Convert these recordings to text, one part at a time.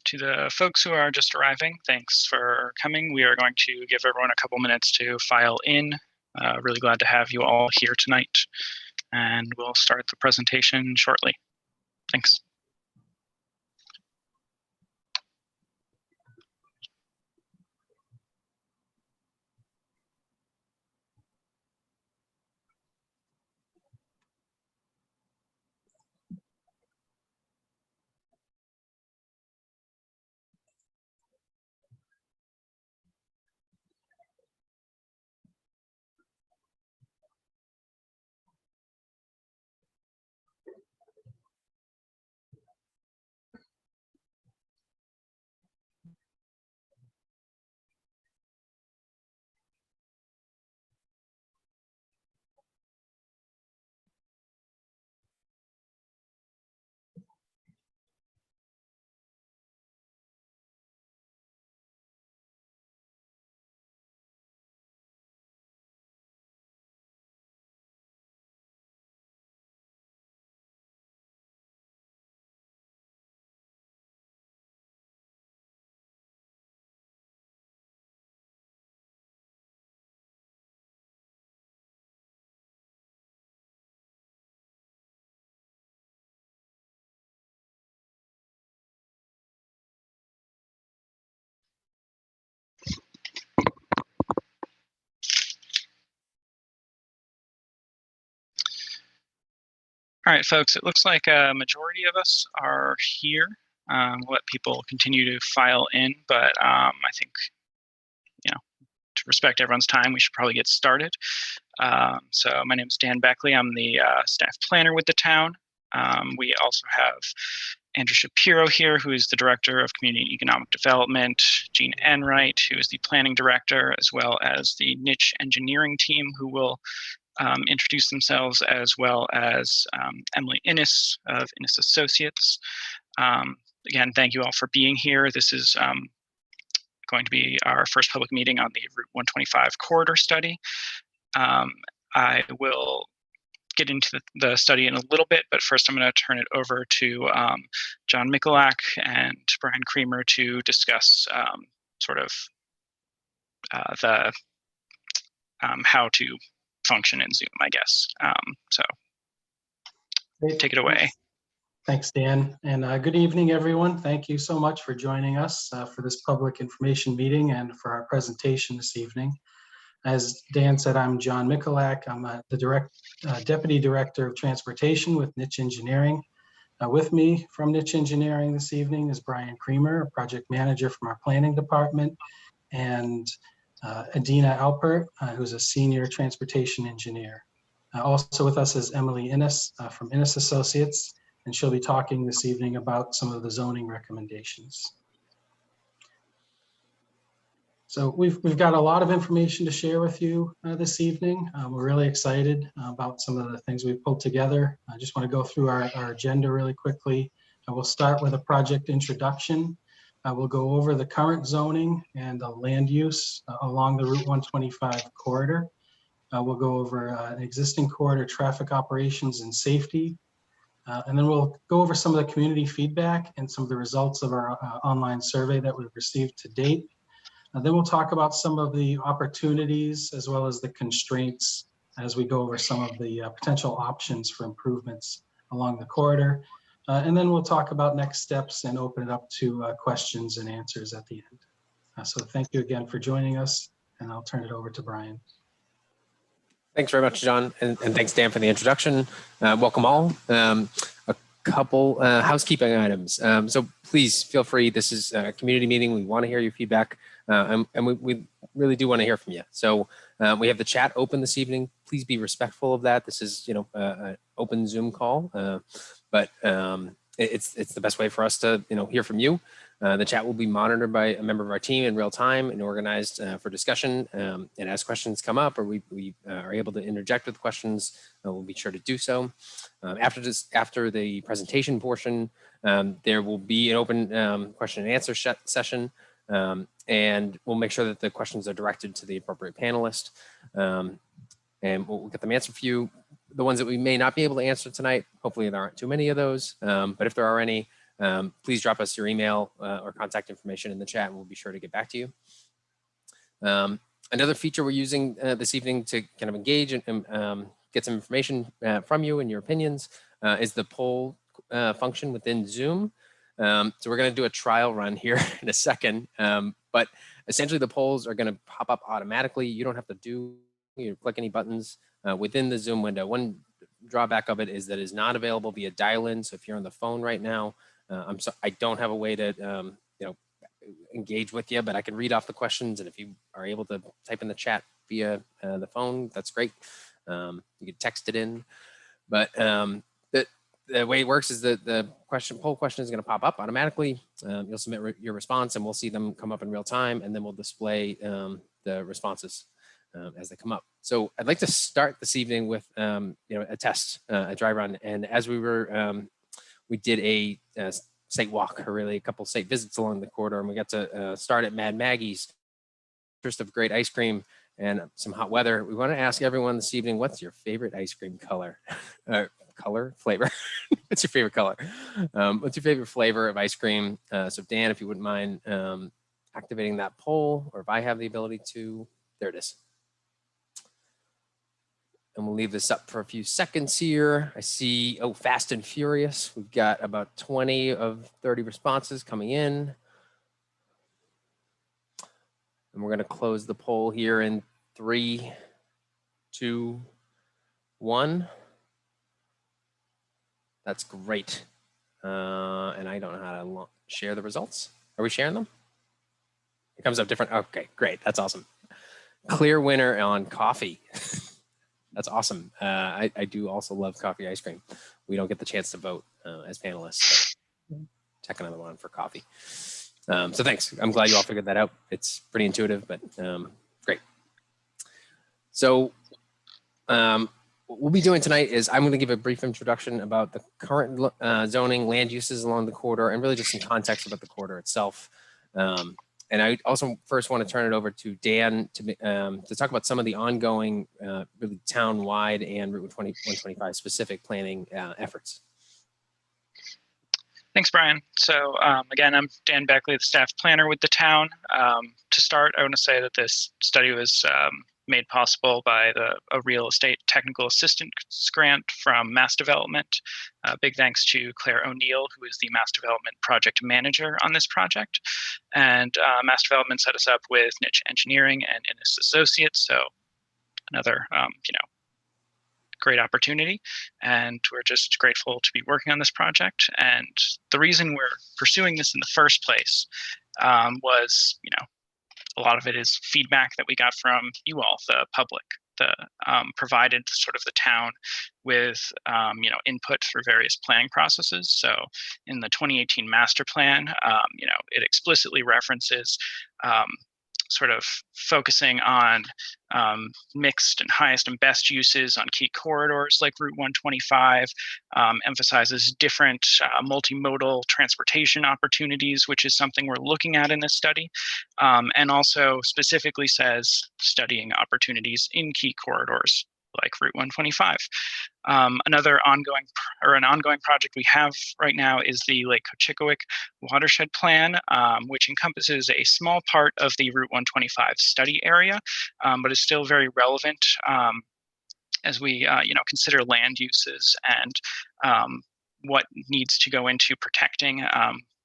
To the folks who are just arriving, thanks for coming. We are going to give everyone a couple minutes to file in. Really glad to have you all here tonight, and we'll start the presentation shortly. Thanks. All right, folks, it looks like a majority of us are here. We'll let people continue to file in, but I think, to respect everyone's time, we should probably get started. So my name is Dan Beckley. I'm the staff planner with the town. We also have Andrew Shapiro here, who is the Director of Community and Economic Development, Jean Enright, who is the Planning Director, as well as the niche engineering team, who will introduce themselves, as well as Emily Innes of Innes Associates. Again, thank you all for being here. This is going to be our first public meeting on the Route 125 corridor study. I will get into the study in a little bit, but first I'm going to turn it over to John Michalak and Brian Creamer to discuss sort of the how to function in Zoom, I guess. So take it away. Thanks, Dan, and good evening, everyone. Thank you so much for joining us for this public information meeting and for our presentation this evening. As Dan said, I'm John Michalak. I'm the Deputy Director of Transportation with Niche Engineering. With me from Niche Engineering this evening is Brian Creamer, a project manager from our planning department, and Adina Alpert, who's a senior transportation engineer. Also with us is Emily Innes from Innes Associates, and she'll be talking this evening about some of the zoning recommendations. So we've got a lot of information to share with you this evening. We're really excited about some of the things we've pulled together. I just want to go through our agenda really quickly. We'll start with a project introduction. We'll go over the current zoning and the land use along the Route 125 corridor. We'll go over an existing corridor traffic operations and safety. And then we'll go over some of the community feedback and some of the results of our online survey that we've received to date. Then we'll talk about some of the opportunities as well as the constraints as we go over some of the potential options for improvements along the corridor. And then we'll talk about next steps and open it up to questions and answers at the end. So thank you again for joining us, and I'll turn it over to Brian. Thanks very much, John, and thanks, Dan, for the introduction. Welcome all. A couple housekeeping items. So please feel free. This is a community meeting. We want to hear your feedback, and we really do want to hear from you. So we have the chat open this evening. Please be respectful of that. This is, an open Zoom call, but it's the best way for us to, hear from you. The chat will be monitored by a member of our team in real time and organized for discussion. And as questions come up or we are able to interject with questions, we'll be sure to do so. After the presentation portion, there will be an open question and answer session. And we'll make sure that the questions are directed to the appropriate panelist. And we'll get them answered for you. The ones that we may not be able to answer tonight, hopefully there aren't too many of those. But if there are any, please drop us your email or contact information in the chat, and we'll be sure to get back to you. Another feature we're using this evening to kind of engage and get some information from you and your opinions is the poll function within Zoom. So we're going to do a trial run here in a second, but essentially the polls are going to pop up automatically. You don't have to click any buttons within the Zoom window. One drawback of it is that it's not available via dial-in. So if you're on the phone right now, I don't have a way to engage with you, but I can read off the questions, and if you are able to type in the chat via the phone, that's great. You can text it in, but the way it works is that the poll question is going to pop up automatically. You'll submit your response, and we'll see them come up in real time, and then we'll display the responses as they come up. So I'd like to start this evening with a test, a dry run, and as we did a site walk, or really a couple site visits along the corridor, and we got to start at Maggies. First of great ice cream and some hot weather. We want to ask everyone this evening, what's your favorite ice cream color? Flavor. What's your favorite color? What's your favorite flavor of ice cream? So Dan, if you wouldn't mind activating that poll, or if I have the ability to, there it is. And we'll leave this up for a few seconds here. I see, Fast and Furious. We've got about 20 of 30 responses coming in. And we're going to close the poll here in 3, 2, 1. That's great. And I don't know how to share the results. Are we sharing them? It comes up different. Okay, great. That's awesome. Clear winner on coffee. That's awesome. I do also love coffee ice cream. We don't get the chance to vote as panelists. Check another one for coffee. So thanks. I'm glad you all figured that out. It's pretty intuitive, but great. So what we'll be doing tonight is I'm going to give a brief introduction about the current zoning, land uses along the corridor, and really just some context about the corridor itself. And I also first want to turn it over to Dan to talk about some of the ongoing, really town-wide and Route 125 specific planning efforts. Thanks, Brian. So again, I'm Dan Beckley, the staff planner with the town. To start, I want to say that this study was made possible by a real estate technical assistance grant from Mass Development. Big thanks to Claire O'Neill, who is the Mass Development project manager on this project. And Mass Development set us up with Niche Engineering and Innes Associates. So another, great opportunity. And we're just grateful to be working on this project. And the reason we're pursuing this in the first place was, a lot of it is feedback that we got from you all, the public, provided sort of the town with, input through various planning processes. So in the 2018 master plan, it explicitly references sort of focusing on mixed and highest and best uses on key corridors like Route 125, emphasizes different multimodal transportation opportunities, which is something we're looking at in this study, and also specifically says studying opportunities in key corridors like Route 125. Another ongoing project we have right now is the Lake Cochicoic Watershed Plan, which encompasses a small part of the Route 125 study area, but is still very relevant as we consider land uses and what needs to go into protecting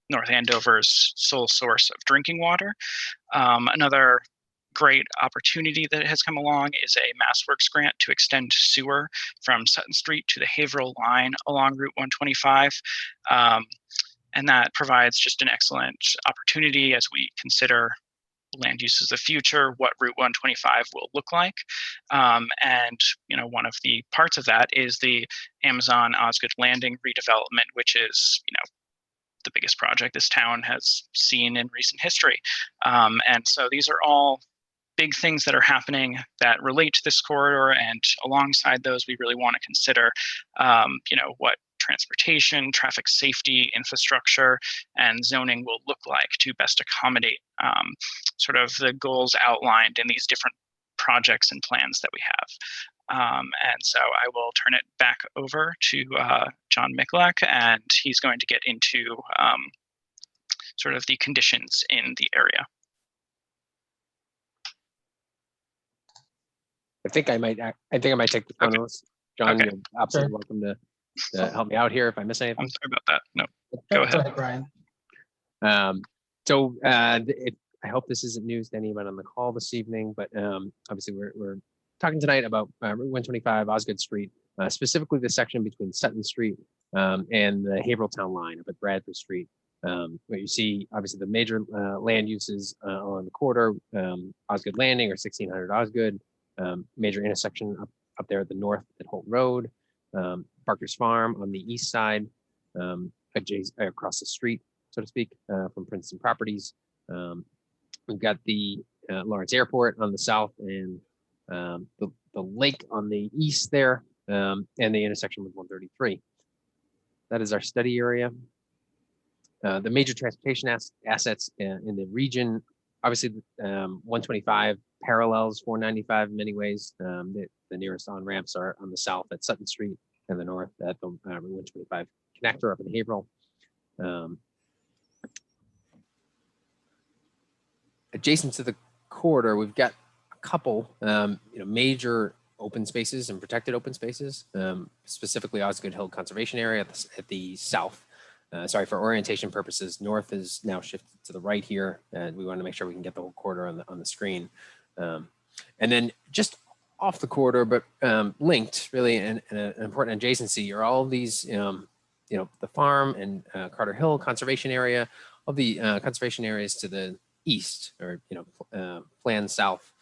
North Andover's sole source of drinking water. Another great opportunity that has come along is a MassWorks grant to extend sewer from Sutton Street to the Haverhill line along Route 125. And that provides just an excellent opportunity as we consider land uses of the future, what Route 125 will look like. And one of the parts of that is the Amazon Osgood Landing redevelopment, which is, the biggest project this town has seen in recent history. And so these are all big things that are happening that relate to this corridor, and alongside those, we really want to consider, what transportation, traffic safety, infrastructure, and zoning will look like to best accommodate sort of the goals outlined in these different projects and plans that we And so I will turn it back over to John Mikulak, and he's going to get into sort of the conditions in the area. I think I might take the photos. John, Okay. you're absolutely welcome to help me out here if I miss anything. I'm sorry about that. No, go ahead. Right, Brian. I hope this isn't news to anyone on the call this evening, but obviously we're talking tonight about Route 125 Osgood Street, specifically the section between Sutton Street and the Haverhill Town line up at Bradford Street. Where you see obviously the major land uses along the corridor, Osgood Landing or 1600 Osgood, major intersection up there at the north at Holt Road, Barker's Farm on the east side, across the street, so to speak, from Princeton Properties. We've got the Lawrence Airport on the south and the lake on the east there, and the intersection with 133. That is our study area. The major transportation assets in the region, obviously 125 parallels 495 in many ways. The nearest on-ramps are on the south at Sutton Street and the north at the 125 connector up in Haverhill. Adjacent to the corridor, we've got a couple major open spaces and protected open spaces, specifically Osgood Hill Conservation Area at the south. Sorry, for orientation purposes, north is now shifted to the right here, and we want to make sure we can get the whole corridor on the screen. And then just off the corridor, but linked really, and an important adjacency are all these, the farm and Carter Hill Conservation Area, all the conservation areas to the east, or planned south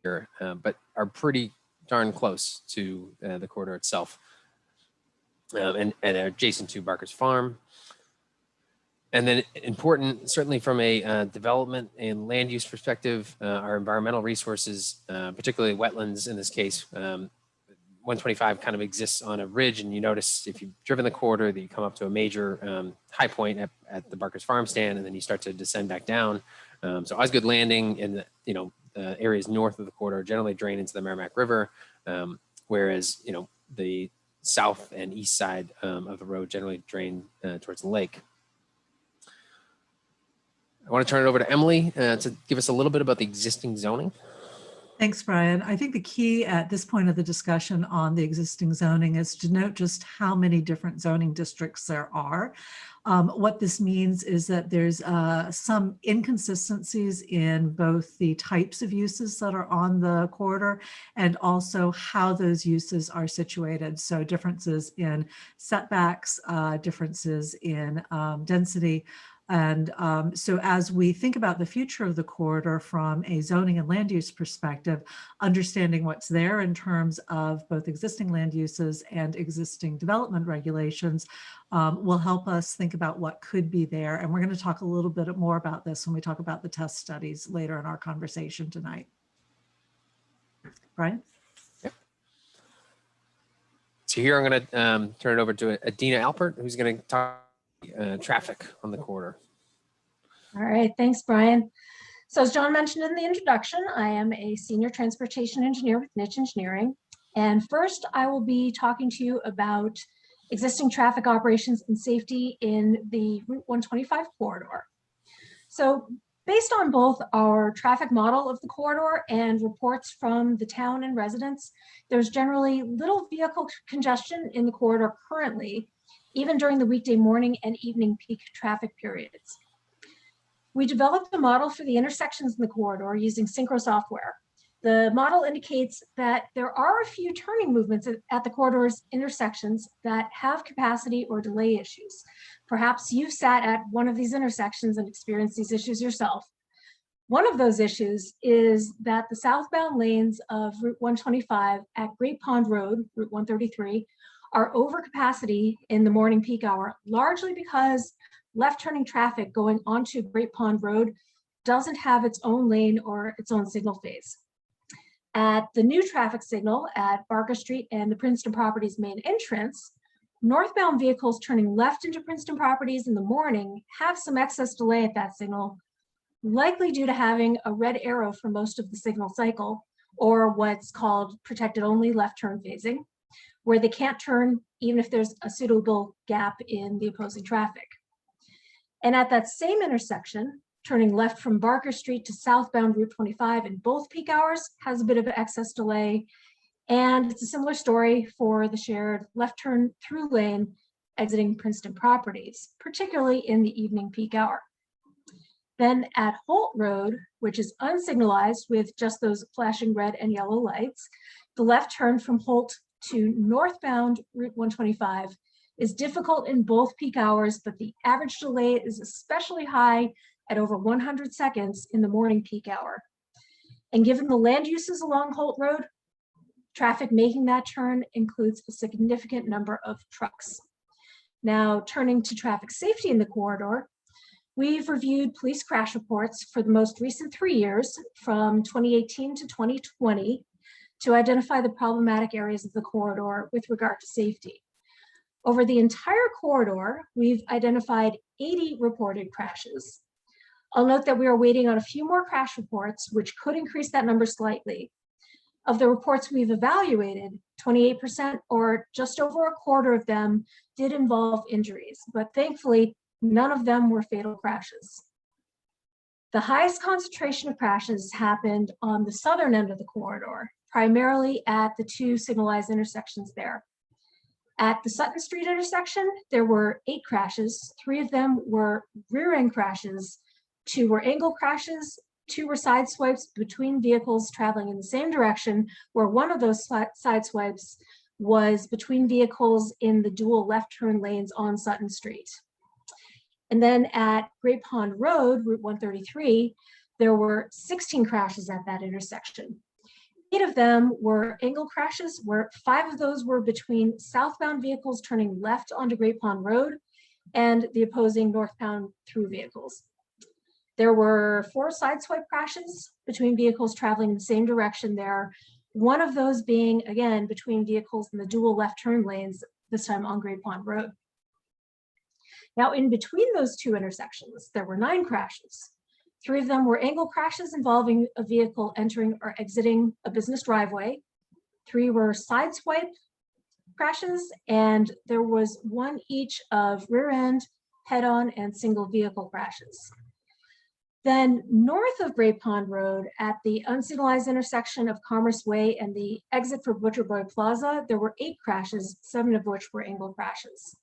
here, but are pretty darn close to the corridor itself, and adjacent to Barker's Farm. And then important, certainly from a development and land use perspective, our environmental resources, particularly wetlands in this case. 125 kind of exists on a ridge, and you notice if you've driven the corridor that you come up to a major high point at the Barker's Farm stand, and then you start to descend back down. So Osgood Landing and the areas north of the corridor generally drain into the Merrimack River, whereas the south and east side of the road generally drain towards the lake. I want to turn it over to Emily to give us a little bit about the existing zoning. Thanks, Brian. I think the key at this point of the discussion on the existing zoning is to note just how many different zoning districts there are. What this means is that there's some inconsistencies in both the types of uses that are on the corridor and also how those uses are situated. So differences in setbacks, differences in density. And so as we think about the future of the corridor from a zoning and land use perspective, understanding what's there in terms of both existing land uses and existing development regulations will help us think about what could be there. And we're going to talk a little bit more about this when we talk about the test studies later in our conversation tonight. Brian? Yep. So here I'm going to turn it over to Adina Alpert, who's going to talk traffic on the corridor. All right, thanks, Brian. So as John mentioned in the introduction, I am a senior transportation engineer with Niche Engineering. And first, I will be talking to you about existing traffic operations and safety in the Route 125 corridor. So based on both our traffic model of the corridor and reports from the town and residents, there's generally little vehicle congestion in the corridor currently, even during the weekday morning and evening peak traffic periods. We developed a model for the intersections in the corridor using Synchro software. The model indicates that there are a few turning movements at the corridor's intersections that have capacity or delay issues. Perhaps you've sat at one of these intersections and experienced these issues yourself. One of those issues is that the southbound lanes of Route 125 at Great Pond Road, Route 133, are over capacity in the morning peak hour, largely because left turning traffic going onto Great Pond Road doesn't have its own lane or its own signal phase. At the new traffic signal at Barker Street and the Princeton Properties main entrance, northbound vehicles turning left into Princeton Properties in the morning have some excess delay at that signal, likely due to having a red arrow for most of the signal cycle, or what's called protected only left turn phasing, where they can't turn even if there's a suitable gap in the opposing traffic. And at that same intersection, turning left from Barker Street to southbound Route 25 in both peak hours has a bit of an excess delay. And it's a similar story for the shared left turn through lane exiting Princeton properties, particularly in the evening peak hour. Then at Holt Road, which is unsignalized with just those flashing red and yellow lights, the left turn from Holt to northbound Route 125 is difficult in both peak hours, but the average delay is especially high at over 100 seconds in the morning peak hour. And given the land uses along Holt Road, traffic making that turn includes a significant number of trucks. Now, turning to traffic safety in the corridor, we've reviewed police crash reports for the most recent 3 years, from 2018 to 2020, to identify the problematic areas of the corridor with regard to safety. Over the entire corridor, we've identified 80 reported crashes. I'll note that we are waiting on a few more crash reports, which could increase that number slightly. Of the reports we've evaluated, 28%, or just over a quarter of them, did involve injuries, but thankfully, none of them were fatal crashes. The highest concentration of crashes happened on the southern end of the corridor, primarily at the two signalized intersections there. At the Sutton Street intersection, there were 8 crashes. 3 of them were rear-end crashes, 2 were angle crashes, 2 were side swipes between vehicles traveling in the same direction, where one of those side swipes was between vehicles in the dual left turn lanes on Sutton Street. And then at Great Pond Road, Route 133, there were 16 crashes at that intersection. 8 of them were angle crashes, where 5 of those were between southbound vehicles turning left onto Great Pond Road and the opposing northbound through vehicles. There were 4 side swipe crashes between vehicles traveling in the same direction there, one of those being, again, between vehicles in the dual left turn lanes, this time on Great Pond Road. Now, in between those 2 intersections, there were 9 crashes. 3 of them were angle crashes involving a vehicle entering or exiting a business driveway. 3 were side swipe crashes, and there was 1 each of rear end, head-on, and single vehicle crashes. Then north of Great Pond Road at the unsignalized intersection of Commerce Way and the exit for Butcher Boy Plaza, there were 8 crashes, 7 of which were angle crashes.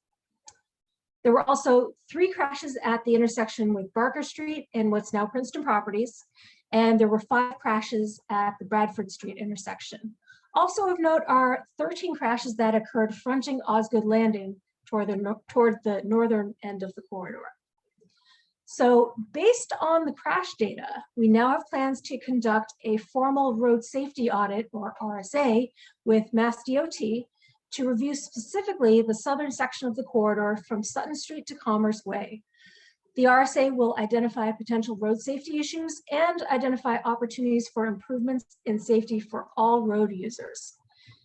There were also 3 crashes at the intersection with Barker Street and what's now Princeton Properties, and there were 5 crashes at the Bradford Street intersection. Also of note are 13 crashes that occurred fronting Osgood Landing toward the northern end of the corridor. So based on the crash data, we now have plans to conduct a formal road safety audit, or RSA, with Mass DOT to review specifically the southern section of the corridor from Sutton Street to Commerce Way. The RSA will identify potential road safety issues and identify opportunities for improvements in safety for all road users.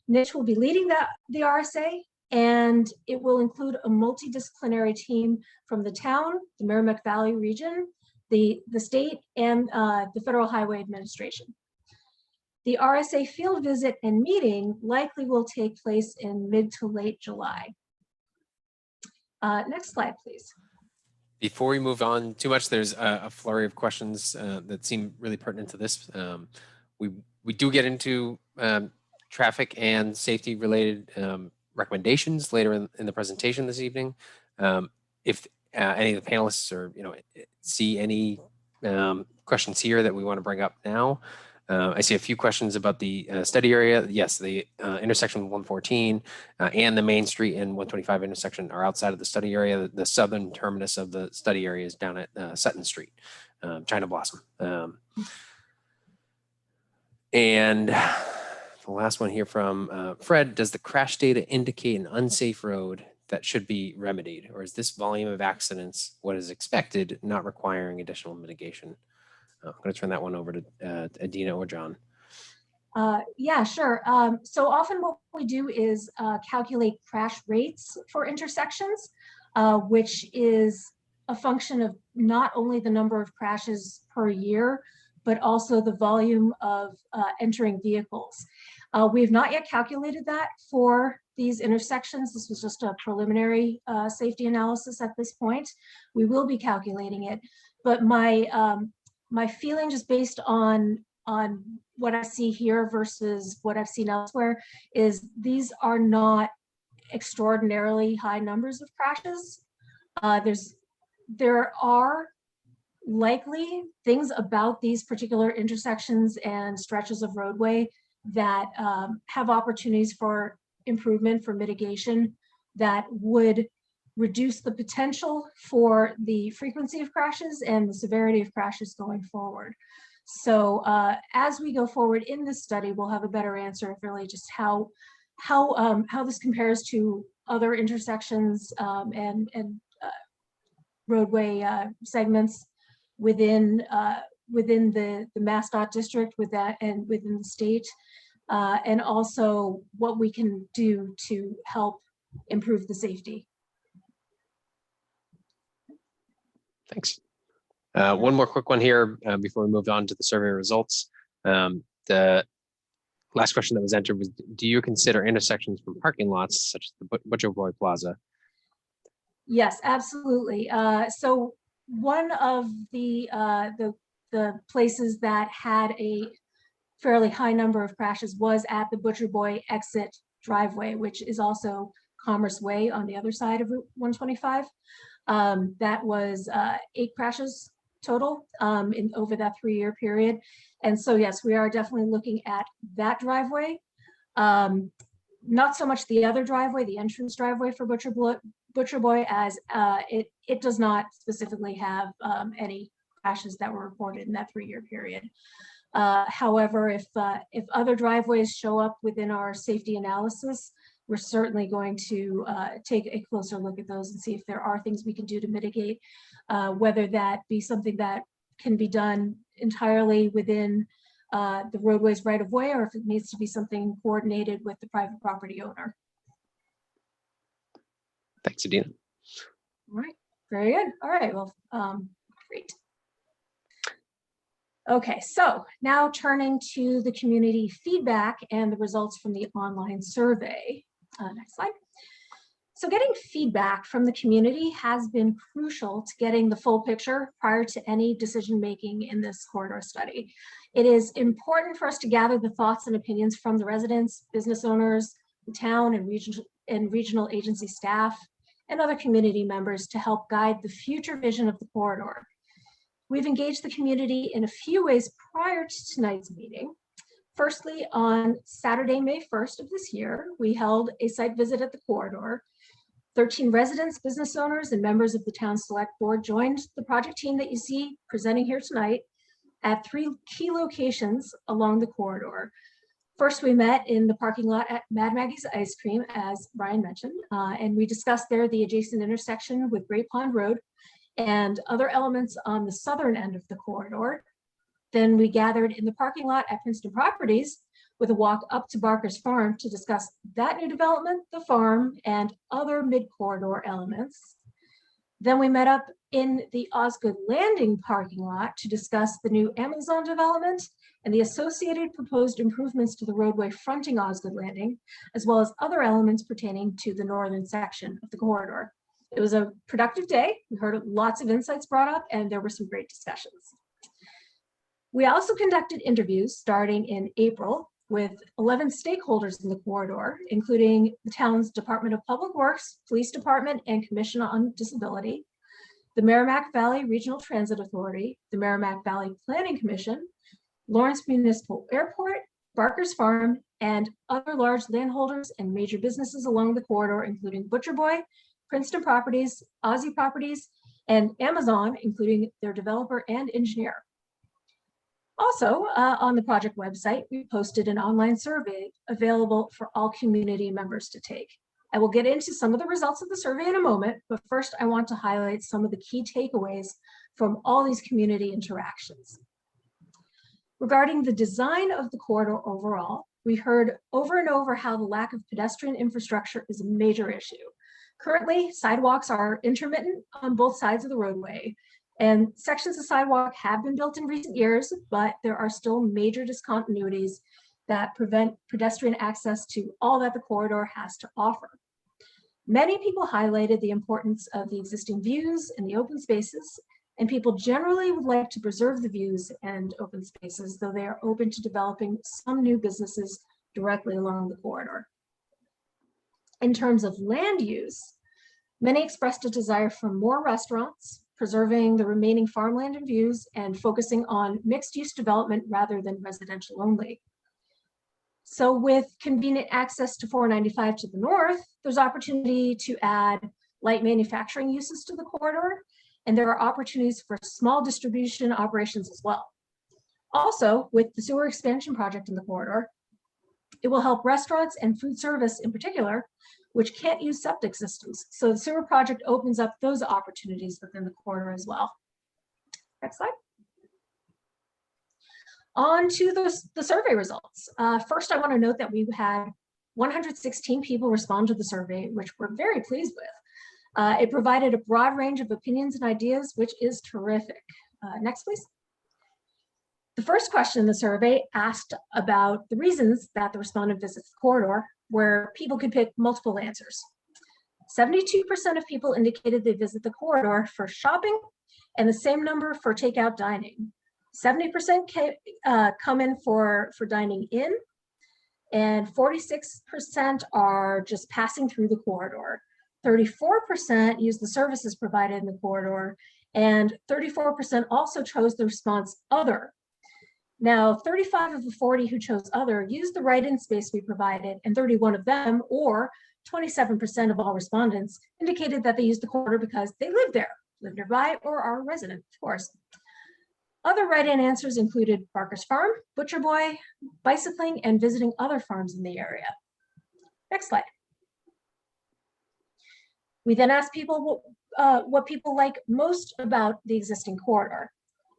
Niche will be leading the RSA, and it will include a multidisciplinary team from the town, the Merrimack Valley region, the state, and the Federal Highway Administration. The RSA field visit and meeting likely will take place in mid to late July. Next slide, please. Before we move on too much, there's a flurry of questions that seem really pertinent to this. We do get into traffic and safety related recommendations later in the presentation this evening. If any of the panelists or see any questions here that we want to bring up now. I see a few questions about the study area. Yes, the intersection 114 and the Main Street and 125 intersection are outside of the study area. The southern terminus of the study area is down at Sutton Street, China Blossom. And the last one here from Fred, does the crash data indicate an unsafe road that should be remedied? Or is this volume of accidents what is expected, not requiring additional mitigation? I'm going to turn that one over to Adina or John. Yeah, sure. So often what we do is calculate crash rates for intersections, which is a function of not only the number of crashes per year, but also the volume of entering vehicles. We have not yet calculated that for these intersections. This was just a preliminary safety analysis at this point. We will be calculating it, but my feeling, just based on what I see here versus what I've seen elsewhere, is these are not extraordinarily high numbers of crashes. There are likely things about these particular intersections and stretches of roadway that have opportunities for improvement, for mitigation, that would reduce the potential for the frequency of crashes and the severity of crashes going forward. So as we go forward in this study, we'll have a better answer of really just how this compares to other intersections and roadway segments within the MassDOT district, with that, and within the state, and also what we can do to help improve the safety. Thanks. One more quick one here before we move on to the survey results. The last question that was entered was, do you consider intersections from parking lots such as the Butcher Boy Plaza? Yes, absolutely. So one of the places that had a fairly high number of crashes was at the Butcher Boy exit driveway, which is also Commerce Way on the other side of Route 125. That was 8 crashes total over that 3-year period. And so, yes, we are definitely looking at that driveway. Not so much the other driveway, the entrance driveway for Butcher Boy, as it does not specifically have any crashes that were reported in that 3-year period. However, if other driveways show up within our safety analysis, we're certainly going to take a closer look at those and see if there are things we can do to mitigate, whether that be something that can be done entirely within the roadways right of way, or if it needs to be something coordinated with the private property owner. Thanks, Adina. All right, very good. All right, well, great. Okay, so now turning to the community feedback and the results from the online survey. Next slide. So getting feedback from the community has been crucial to getting the full picture prior to any decision making in this corridor study. It is important for us to gather the thoughts and opinions from the residents, business owners, the town and regional agency staff, and other community members to help guide the future vision of the corridor. We've engaged the community in a few ways prior to tonight's meeting. Firstly, on Saturday, May 1st of this year, we held a site visit at the corridor. 13 residents, business owners, and members of the town select board joined the project team that you see presenting here tonight at 3 key locations along the corridor. First, we met in the parking lot at Maggies Ice Cream, as Brian mentioned, and we discussed there the adjacent intersection with Great Pond Road and other elements on the southern end of the corridor. Then we gathered in the parking lot at Princeton Properties with a walk up to Barker's Farm to discuss that new development, the farm, and other mid-corridor elements. Then we met up in the Osgood Landing parking lot to discuss the new Amazon development and the associated proposed improvements to the roadway fronting Osgood Landing, as well as other elements pertaining to the northern section of the corridor. It was a productive day. We heard lots of insights brought up, and there were some great discussions. We also conducted interviews starting in April with 11 stakeholders in the corridor, including the town's Department of Public Works, Police Department, and Commission on Disability, the Merrimack Valley Regional Transit Authority, the Merrimack Valley Planning Commission, Lawrence Municipal Airport, Barker's Farm, and other large landholders and major businesses along the corridor, including Butcher Boy, Princeton Properties, Aussie Properties, and Amazon, including their developer and engineer. Also, on the project website, we posted an online survey available for all community members to take. I will get into some of the results of the survey in a moment, but first I want to highlight some of the key takeaways from all these community interactions. Regarding the design of the corridor overall, we heard over and over how the lack of pedestrian infrastructure is a major issue. Currently, sidewalks are intermittent on both sides of the roadway. And sections of sidewalk have been built in recent years, but there are still major discontinuities that prevent pedestrian access to all that the corridor has to offer. Many people highlighted the importance of the existing views and the open spaces, and people generally would like to preserve the views and open spaces, though they are open to developing some new businesses directly along the corridor. In terms of land use, many expressed a desire for more restaurants, preserving the remaining farmland and views, and focusing on mixed-use development rather than residential only. So with convenient access to 495 to the north, there's opportunity to add light manufacturing uses to the corridor, and there are opportunities for small distribution operations as well. Also, with the sewer expansion project in the corridor, it will help restaurants and food service in particular, which can't use septic systems. So the sewer project opens up those opportunities within the corridor as well. Next slide. On to the survey results. First, I want to note that we had 116 people respond to the survey, which we're very pleased with. It provided a broad range of opinions and ideas, which is terrific. Next, please. The first question in the survey asked about the reasons that the respondent visits the corridor, where people could pick multiple answers. 72% of people indicated they visit the corridor for shopping, and the same number for takeout dining. 70% come in for dining in, and 46% are just passing through the corridor. 34% use the services provided in the corridor, and 34% also chose the response other. Now, 35 of the 40 who chose other used the write-in space we provided, and 31 of them, or 27% of all respondents, indicated that they used the corridor because they live there, live nearby, or are a resident, of course. Other write-in answers included Barker's Farm, Butcher Boy, bicycling, and visiting other farms in the area. Next slide. We then asked people what people like most about the existing corridor.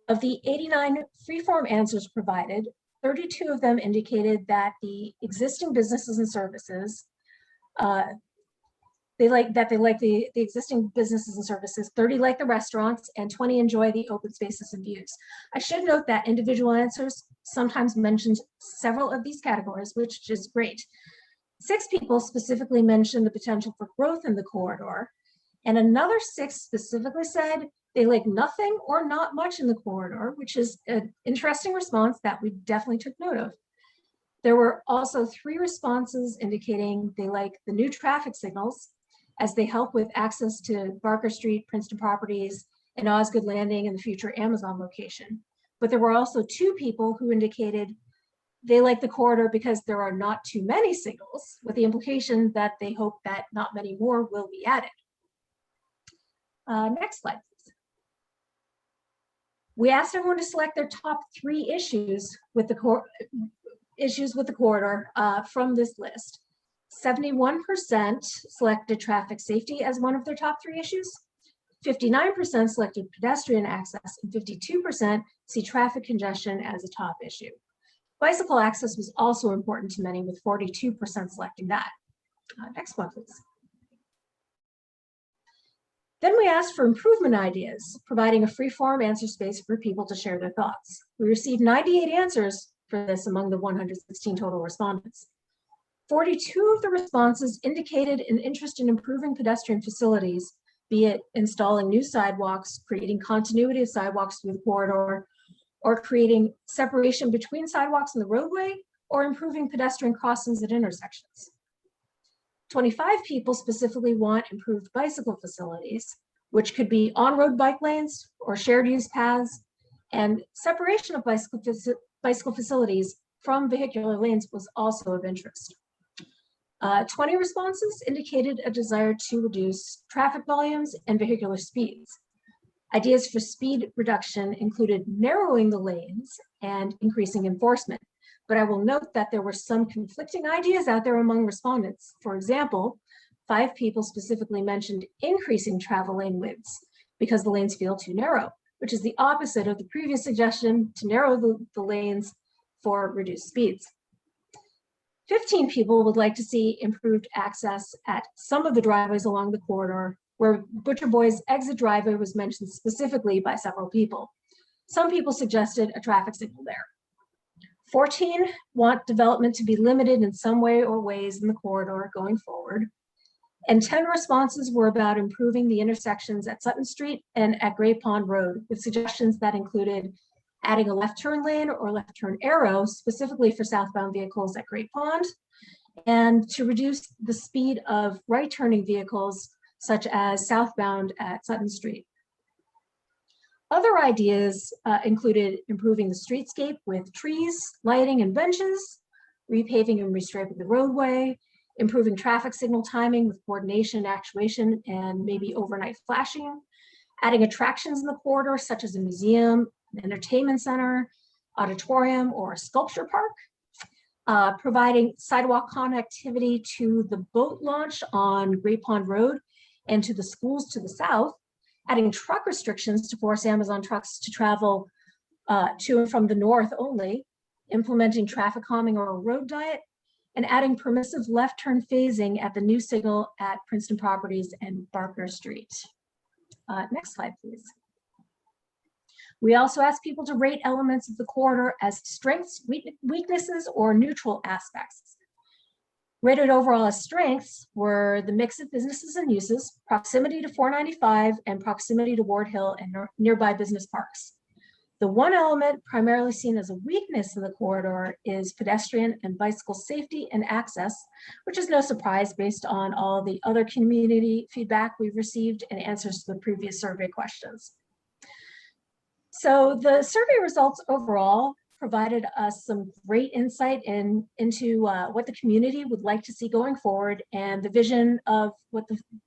Of the 89 free-form answers provided, 32 of them indicated that the existing businesses and services, they like the existing businesses and services, 30 like the restaurants, and 20 enjoy the open spaces and views. I should note that individual answers sometimes mentioned several of these categories, which is great. 6 people specifically mentioned the potential for growth in the corridor, and another 6 specifically said they like nothing or not much in the corridor, which is an interesting response that we definitely took note of. There were also 3 responses indicating they like the new traffic signals as they help with access to Barker Street, Princeton Properties, and Osgood Landing and the future Amazon location. But there were also 2 people who indicated they like the corridor because there are not too many signals, with the implication that they hope that not many more will be added. Next slide, please. We asked everyone to select their top 3 issues with the corridor from this list. 71% selected traffic safety as one of their top 3 issues. 59% selected pedestrian access, and 52% see traffic congestion as a top issue. Bicycle access was also important to many, with 42% selecting that. Next one, please. Then we asked for improvement ideas, providing a free-form answer space for people to share their thoughts. We received 98 answers for this among the 116 total respondents. 42 of the responses indicated an interest in improving pedestrian facilities, be it installing new sidewalks, creating continuity of sidewalks through the corridor, or creating separation between sidewalks and the roadway, or improving pedestrian crossings at intersections. 25 people specifically want improved bicycle facilities, which could be on-road bike lanes or shared use paths, and separation of bicycle facilities from vehicular lanes was also of interest. 20 responses indicated a desire to reduce traffic volumes and vehicular speeds. Ideas for speed reduction included narrowing the lanes and increasing enforcement. But I will note that there were some conflicting ideas out there among respondents. For example, 5 people specifically mentioned increasing travel lane widths because the lanes feel too narrow, which is the opposite of the previous suggestion to narrow the lanes for reduced speeds. 15 people would like to see improved access at some of the driveways along the corridor, where Butcher Boy's exit driveway was mentioned specifically by several people. Some people suggested a traffic signal there. 14 want development to be limited in some way or ways in the corridor going forward. And 10 responses were about improving the intersections at Sutton Street and at Great Pond Road, with suggestions that included adding a left turn lane or left turn arrow specifically for southbound vehicles at Great Pond, and to reduce the speed of right turning vehicles such as southbound at Sutton Street. Other ideas included improving the streetscape with trees, lighting, and benches, repaving and restriping the roadway, improving traffic signal timing with coordination, actuation, and maybe overnight flashing, adding attractions in the corridor such as a museum, an entertainment center, auditorium, or a sculpture park, providing sidewalk connectivity to the boat launch on Great Pond Road and to the schools to the south, adding truck restrictions to force Amazon trucks to travel to and from the north only, implementing traffic calming or a road diet, and adding permissive left turn phasing at the new signal at Princeton Properties and Barker Street. Next slide, please. We also asked people to rate elements of the corridor as strengths, weaknesses, or neutral aspects. Rated overall as strengths were the mix of businesses and uses, proximity to 495, and proximity to Ward Hill and nearby business parks. The one element primarily seen as a weakness in the corridor is pedestrian and bicycle safety and access, which is no surprise based on all the other community feedback we've received and answers to the previous survey questions. So the survey results overall provided us some great insight into what the community would like to see going forward and the vision of what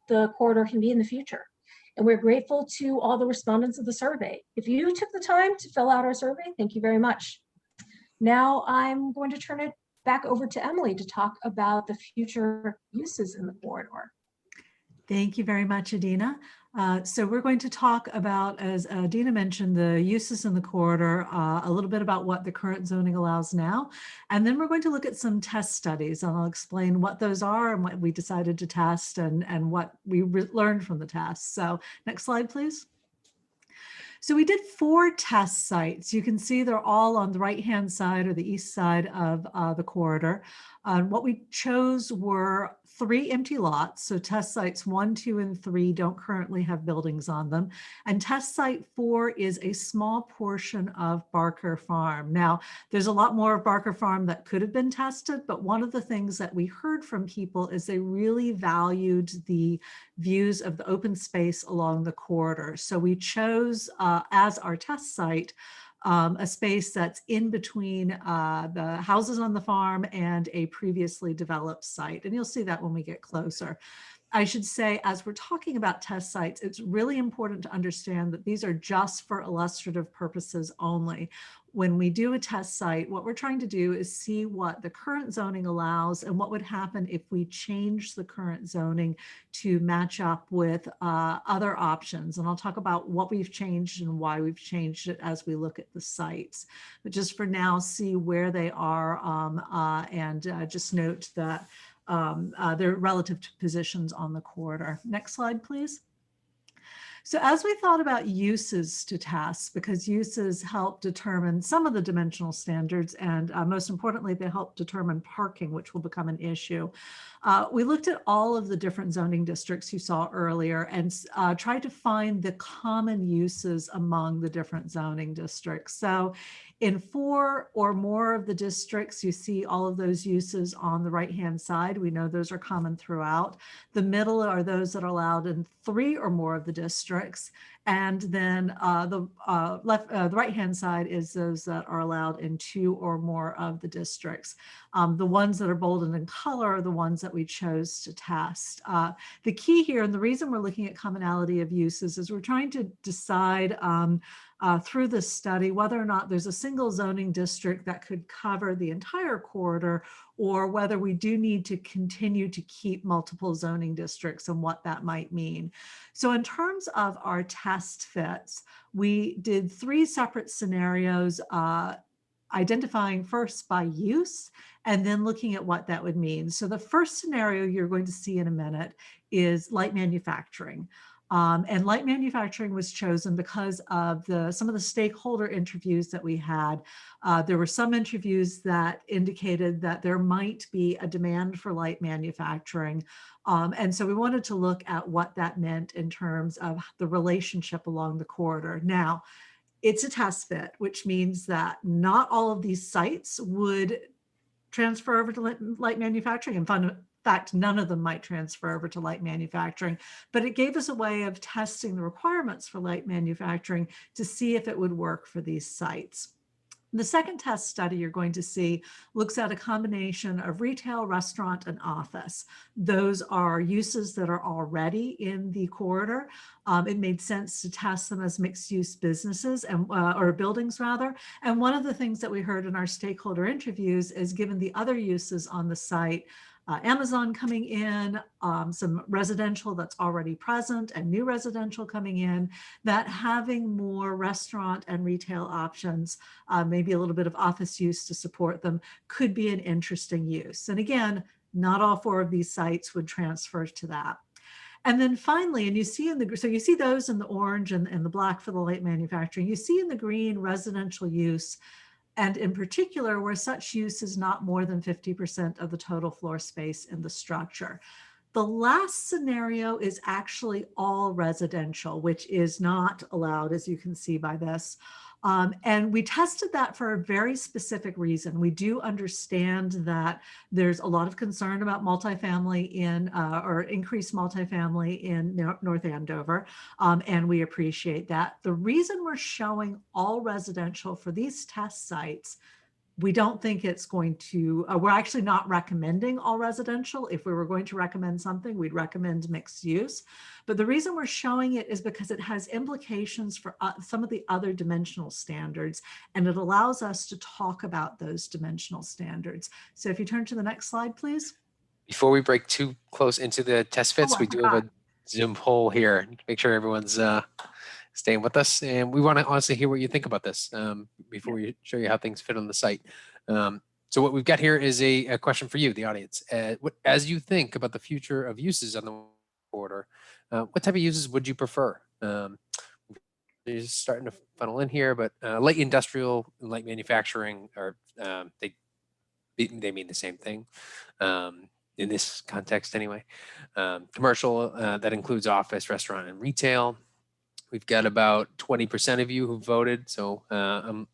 the corridor can be in the future. And we're grateful to all the respondents of the survey. If you took the time to fill out our survey, thank you very much. Now I'm going to turn it back over to Emily to talk about the future uses in the corridor. Thank you very much, Adina. So we're going to talk about, as Adina mentioned, the uses in the corridor, a little bit about what the current zoning allows now, and then we're going to look at some test studies, and I'll explain what those are and what we decided to test and what we learned from the tests. So next slide, please. So we did 4 test sites. You can see they're all on the right-hand side or the east side of the corridor. What we chose were 3 empty lots. So test sites 1, 2, and 3 don't currently have buildings on them. And test site 4 is a small portion of Barker Farm. Now, there's a lot more of Barker Farm that could have been tested, but one of the things that we heard from people is they really valued the views of the open space along the corridor. So we chose as our test site a space that's in between the houses on the farm and a previously developed site. And you'll see that when we get closer. I should say, as we're talking about test sites, it's really important to understand that these are just for illustrative purposes only. When we do a test site, what we're trying to do is see what the current zoning allows and what would happen if we change the current zoning to match up with other options. And I'll talk about what we've changed and why we've changed it as we look at the sites. But just for now, see where they are and just note that they're relative to positions on the corridor. Next slide, please. So as we thought about uses to tasks, because uses help determine some of the dimensional standards, and most importantly, they help determine parking, which will become an issue. We looked at all of the different zoning districts you saw earlier and tried to find the common uses among the different zoning districts. So in 4 or more of the districts, you see all of those uses on the right-hand side. We know those are common throughout. The middle are those that are allowed in 3 or more of the districts. And then the right-hand side is those that are allowed in 2 or more of the districts. The ones that are bolded in color are the ones that we chose to test. The key here, and the reason we're looking at commonality of uses, is we're trying to decide through this study whether or not there's a single zoning district that could cover the entire corridor, or whether we do need to continue to keep multiple zoning districts and what that might mean. So in terms of our test fits, we did 3 separate scenarios, identifying first by use and then looking at what that would mean. So the first scenario you're going to see in a minute is light manufacturing. And light manufacturing was chosen because of some of the stakeholder interviews that we had. There were some interviews that indicated that there might be a demand for light manufacturing. And so we wanted to look at what that meant in terms of the relationship along the corridor. Now, it's a test fit, which means that not all of these sites would transfer over to light manufacturing. In fact, none of them might transfer over to light manufacturing, but it gave us a way of testing the requirements for light manufacturing to see if it would work for these sites. The second test study you're going to see looks at a combination of retail, restaurant, and office. Those are uses that are already in the corridor. It made sense to test them as mixed-use businesses or buildings rather. And one of the things that we heard in our stakeholder interviews is, given the other uses on the site, Amazon coming in, some residential that's already present and new residential coming in, that having more restaurant and retail options, maybe a little bit of office use to support them, could be an interesting use. And again, not all 4 of these sites would transfer to that. And then finally, and you see so you see those in the orange and the black for the light manufacturing, you see in the green residential use, and in particular, where such use is not more than 50% of the total floor space in the structure. The last scenario is actually all residential, which is not allowed, as you can see by this. And we tested that for a very specific reason. We do understand that there's a lot of concern about multifamily or increased multifamily in North Andover, and we appreciate that. The reason we're showing all residential for these test sites, we don't think it's going to, we're actually not recommending all residential. If we were going to recommend something, we'd recommend mixed use. But the reason we're showing it is because it has implications for some of the other dimensional standards, and it allows us to talk about those dimensional standards. So if you turn to the next slide, please. Before we break too close into the test fits, we do have a Zoom poll here. Make sure everyone's staying with us. And we want to honestly hear what you think about this before we show you how things fit on the site. So what we've got here is a question for you, the audience. As you think about the future of uses on the border, what type of uses would you prefer? Just starting to funnel in here, but light industrial and light manufacturing are, they mean the same thing. In this context anyway. Commercial, that includes office, restaurant, and retail. We've got about 20% of you who voted. So, we'll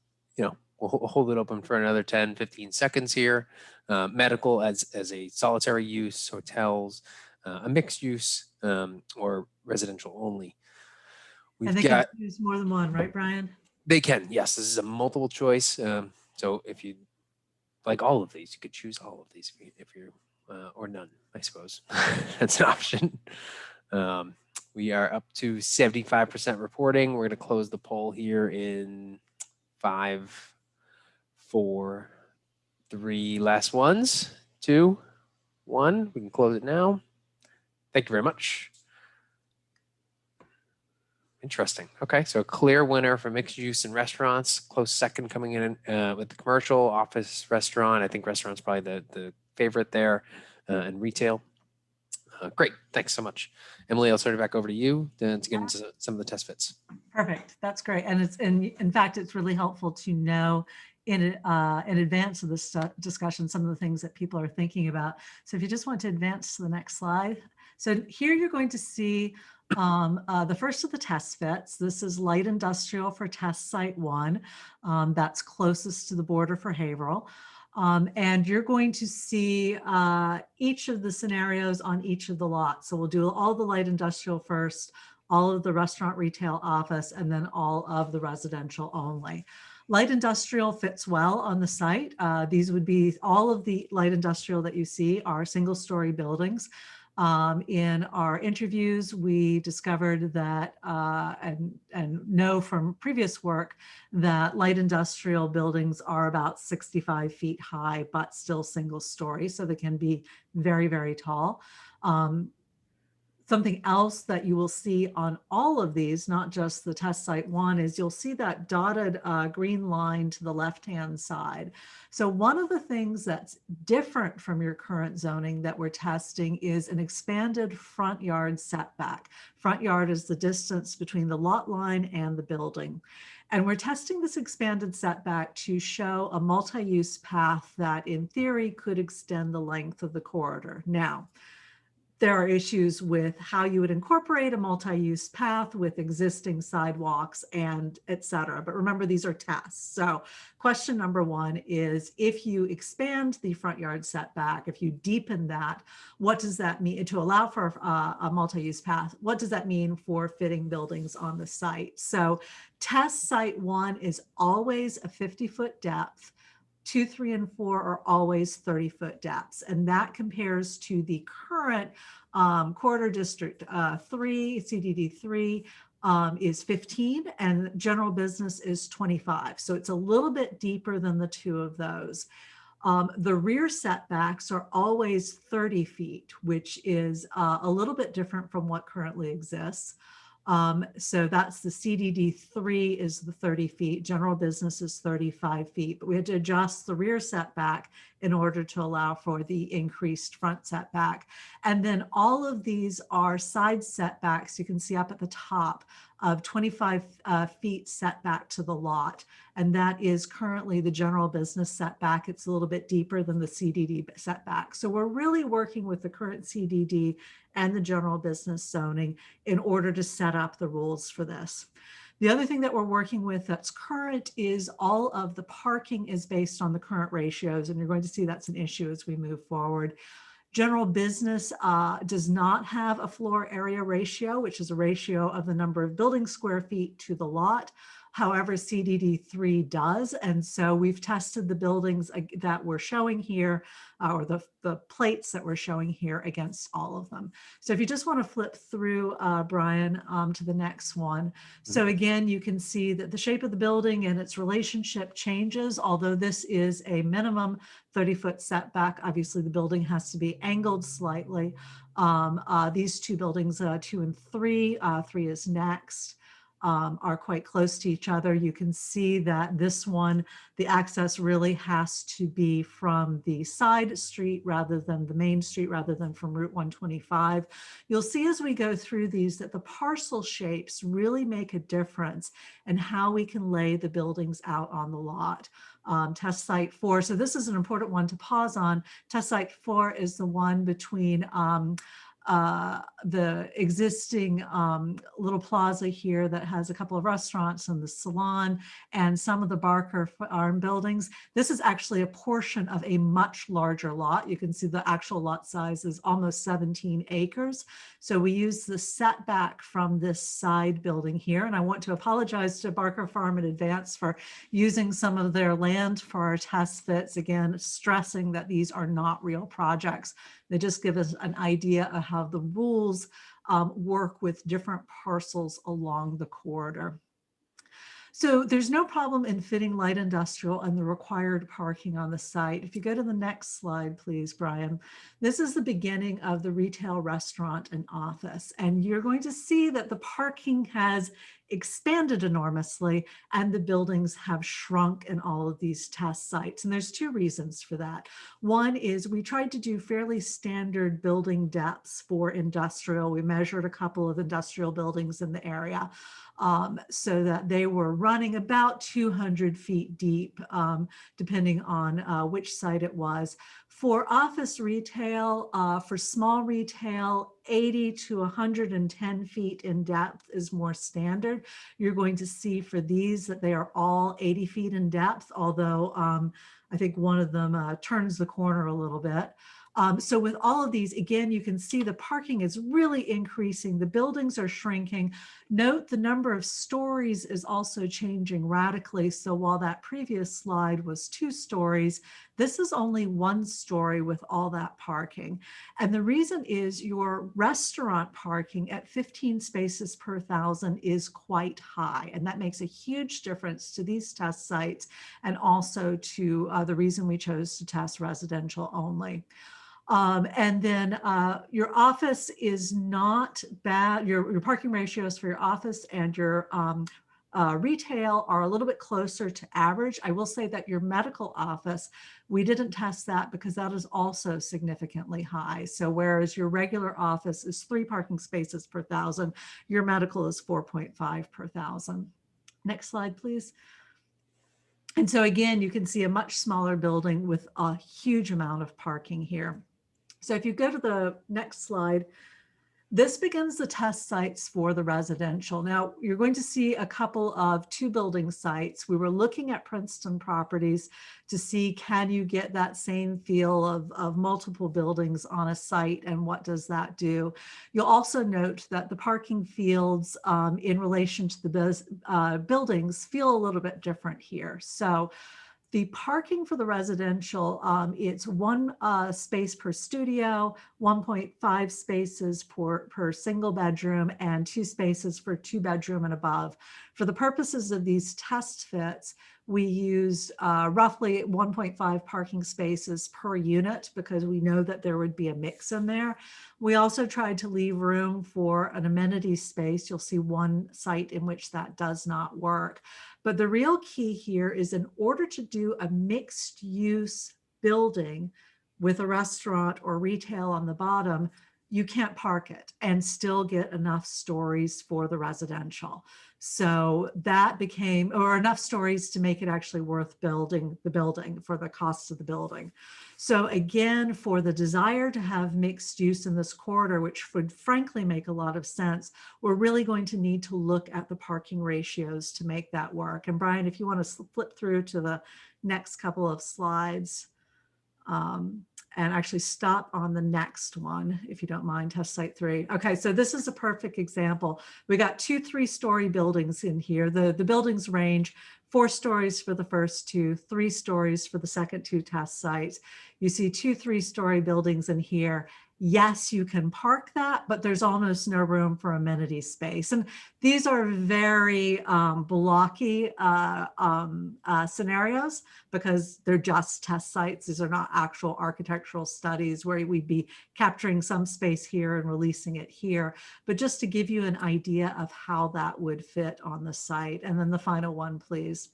hold it open for another 10, 15 seconds here. Medical as a solitary use, hotels, a mixed use, or residential only. And they can use more than one, right, Brian? They can, yes. This is a multiple choice. So if you like all of these, you could choose all of these if you're, or none, I suppose. That's an option. We are up to 75% reporting. We're going to close the poll here in 5, 4, 3, last ones, 2, 1. We can close it now. Thank you very much. Interesting. Okay, so a clear winner for mixed use and restaurants. Close second coming in with the commercial, office, restaurant. I think restaurant's probably the favorite there, and retail. Great, thanks so much. Emily, I'll turn it back over to you to get into some of the test fits. Perfect, that's great. And in fact, it's really helpful to know in advance of this discussion some of the things that people are thinking about. So if you just want to advance to the next slide. So here you're going to see the first of the test fits. This is light industrial for test site 1. That's closest to the border for Haverhill. And you're going to see each of the scenarios on each of the lots. So we'll do all the light industrial first, all of the restaurant, retail, office, and then all of the residential only. Light industrial fits well on the site. These would be all of the light industrial that you see are single-story buildings. In our interviews, we discovered that and know from previous work that light industrial buildings are about 65 feet high, but still single story, so they can be very, very tall. Some Something else that you will see on all of these, not just the test site one, is you'll see that dotted green line to the left-hand side. So one of the things that's different from your current zoning that we're testing is an expanded front yard setback. Front yard is the distance between the lot line and the building. And we're testing this expanded setback to show a multi-use path that in theory could extend the length of the corridor. Now, there are issues with how you would incorporate a multi-use path with existing sidewalks and et cetera. But remember, these are tests. So question number one is, if you expand the front yard setback, if you deepen that, what does that mean to allow for a multi-use path? What does that mean for fitting buildings on the site? So test site one is always a 50-foot depth. 2, 3, and 4 are always 30-foot depths. And that compares to the current corridor district 3, CDD 3 is 15 and general business is 25. So it's a little bit deeper than the two of those. The rear setbacks are always 30 feet, which is a little bit different from what currently exists. So that's the CDD 3 is the 30 feet, general business is 35 feet, but we had to adjust the rear setback in order to allow for the increased front setback. And then all of these are side setbacks, you can see up at the top, of 25 feet setback to the lot. And that is currently the general business setback. It's a little bit deeper than the CDD setback. So we're really working with the current CDD and the general business zoning in order to set up the rules for this. The other thing that we're working with that's current is all of the parking is based on the current ratios, and you're going to see that's an issue as we move forward. General business does not have a floor area ratio, which is a ratio of the number of building square feet to the lot. However, CDD 3 does. And so we've tested the buildings that we're showing here, or the plates that we're showing here against all of them. So if you just want to flip through, Brian, to the next one. So again, you can see that the shape of the building and its relationship changes, although this is a minimum 30-foot setback. Obviously, the building has to be angled slightly. These two buildings, 2 and 3, 3 is next, are quite close to each other. You can see that this one, the access really has to be from the side street rather than the main street, rather than from Route 125. You'll see as we go through these that the parcel shapes really make a difference in how we can lay the buildings out on the lot. Test site 4, so this is an important one to pause on. Test site 4 is the one between the existing little plaza here that has a couple of restaurants and the salon and some of the Barker Farm buildings. This is actually a portion of a much larger lot. You can see the actual lot size is almost 17 acres. So we use the setback from this side building here. And I want to apologize to Barker Farm in advance for using some of their land for our test fits. Again, stressing that these are not real projects. They just give us an idea of how the rules work with different parcels along the corridor. So there's no problem in fitting light industrial and the required parking on the site. If you go to the next slide, please, Brian. This is the beginning of the retail, restaurant, and office. And you're going to see that the parking has expanded enormously and the buildings have shrunk in all of these test sites. And there's two reasons for that. One is we tried to do fairly standard building depths for industrial. We measured a couple of industrial buildings in the area. So that they were running about 200 feet deep, depending on which site it was. For office retail, for small retail, 80 to 110 feet in depth is more standard. You're going to see for these that they are all 80 feet in depth, although I think one of them turns the corner a little bit. So with all of these, again, you can see the parking is really increasing. The buildings are shrinking. Note the number of stories is also changing radically. So while that previous slide was 2 stories, this is only 1 story with all that parking. And the reason is your restaurant parking at 15 spaces per 1,000 is quite high. And that makes a huge difference to these test sites and also to the reason we chose to test residential only. And then your office is not bad. Your parking ratios for your office and your retail are a little bit closer to average. I will say that your medical office, we didn't test that because that is also significantly high. So whereas your regular office is 3 parking spaces per 1,000, your medical is 4.5 per 1,000. Next slide, please. And so again, you can see a much smaller building with a huge amount of parking here. So if you go to the next slide, this begins the test sites for the residential. Now, you're going to see a couple of 2-building sites. We were looking at Princeton properties to see, can you get that same feel of multiple buildings on a site, and what does that do? You'll also note that the parking fields in relation to the buildings feel a little bit different here. So the parking for the residential, it's 1 space per studio, 1.5 spaces per single bedroom, and 2 spaces for 2-bedroom and above. For the purposes of these test fits, we used roughly 1.5 parking spaces per unit because we know that there would be a mix in there. We also tried to leave room for an amenity space. You'll see one site in which that does not work. But the real key here is, in order to do a mixed use building with a restaurant or retail on the bottom, you can't park it and still get enough stories for the residential. So that became, or enough stories to make it actually worth building the building for the cost of the building. So again, for the desire to have mixed use in this corridor, which would frankly make a lot of sense, we're really going to need to look at the parking ratios to make that work. And Brian, if you want to flip through to the next couple of slides, and actually stop on the next one, if you don't mind, test site 3. Okay, so this is a perfect example. We got 2 3-story buildings in here. The buildings range 4 stories for the first 2, 3 stories for the second 2 test sites. You see 2 3-story buildings in here. Yes, you can park that, but there's almost no room for amenity space. And these are very blocky scenarios because they're just test sites. These are not actual architectural studies where we'd be capturing some space here and releasing it here. But just to give you an idea of how that would fit on the site. And then the final one, please.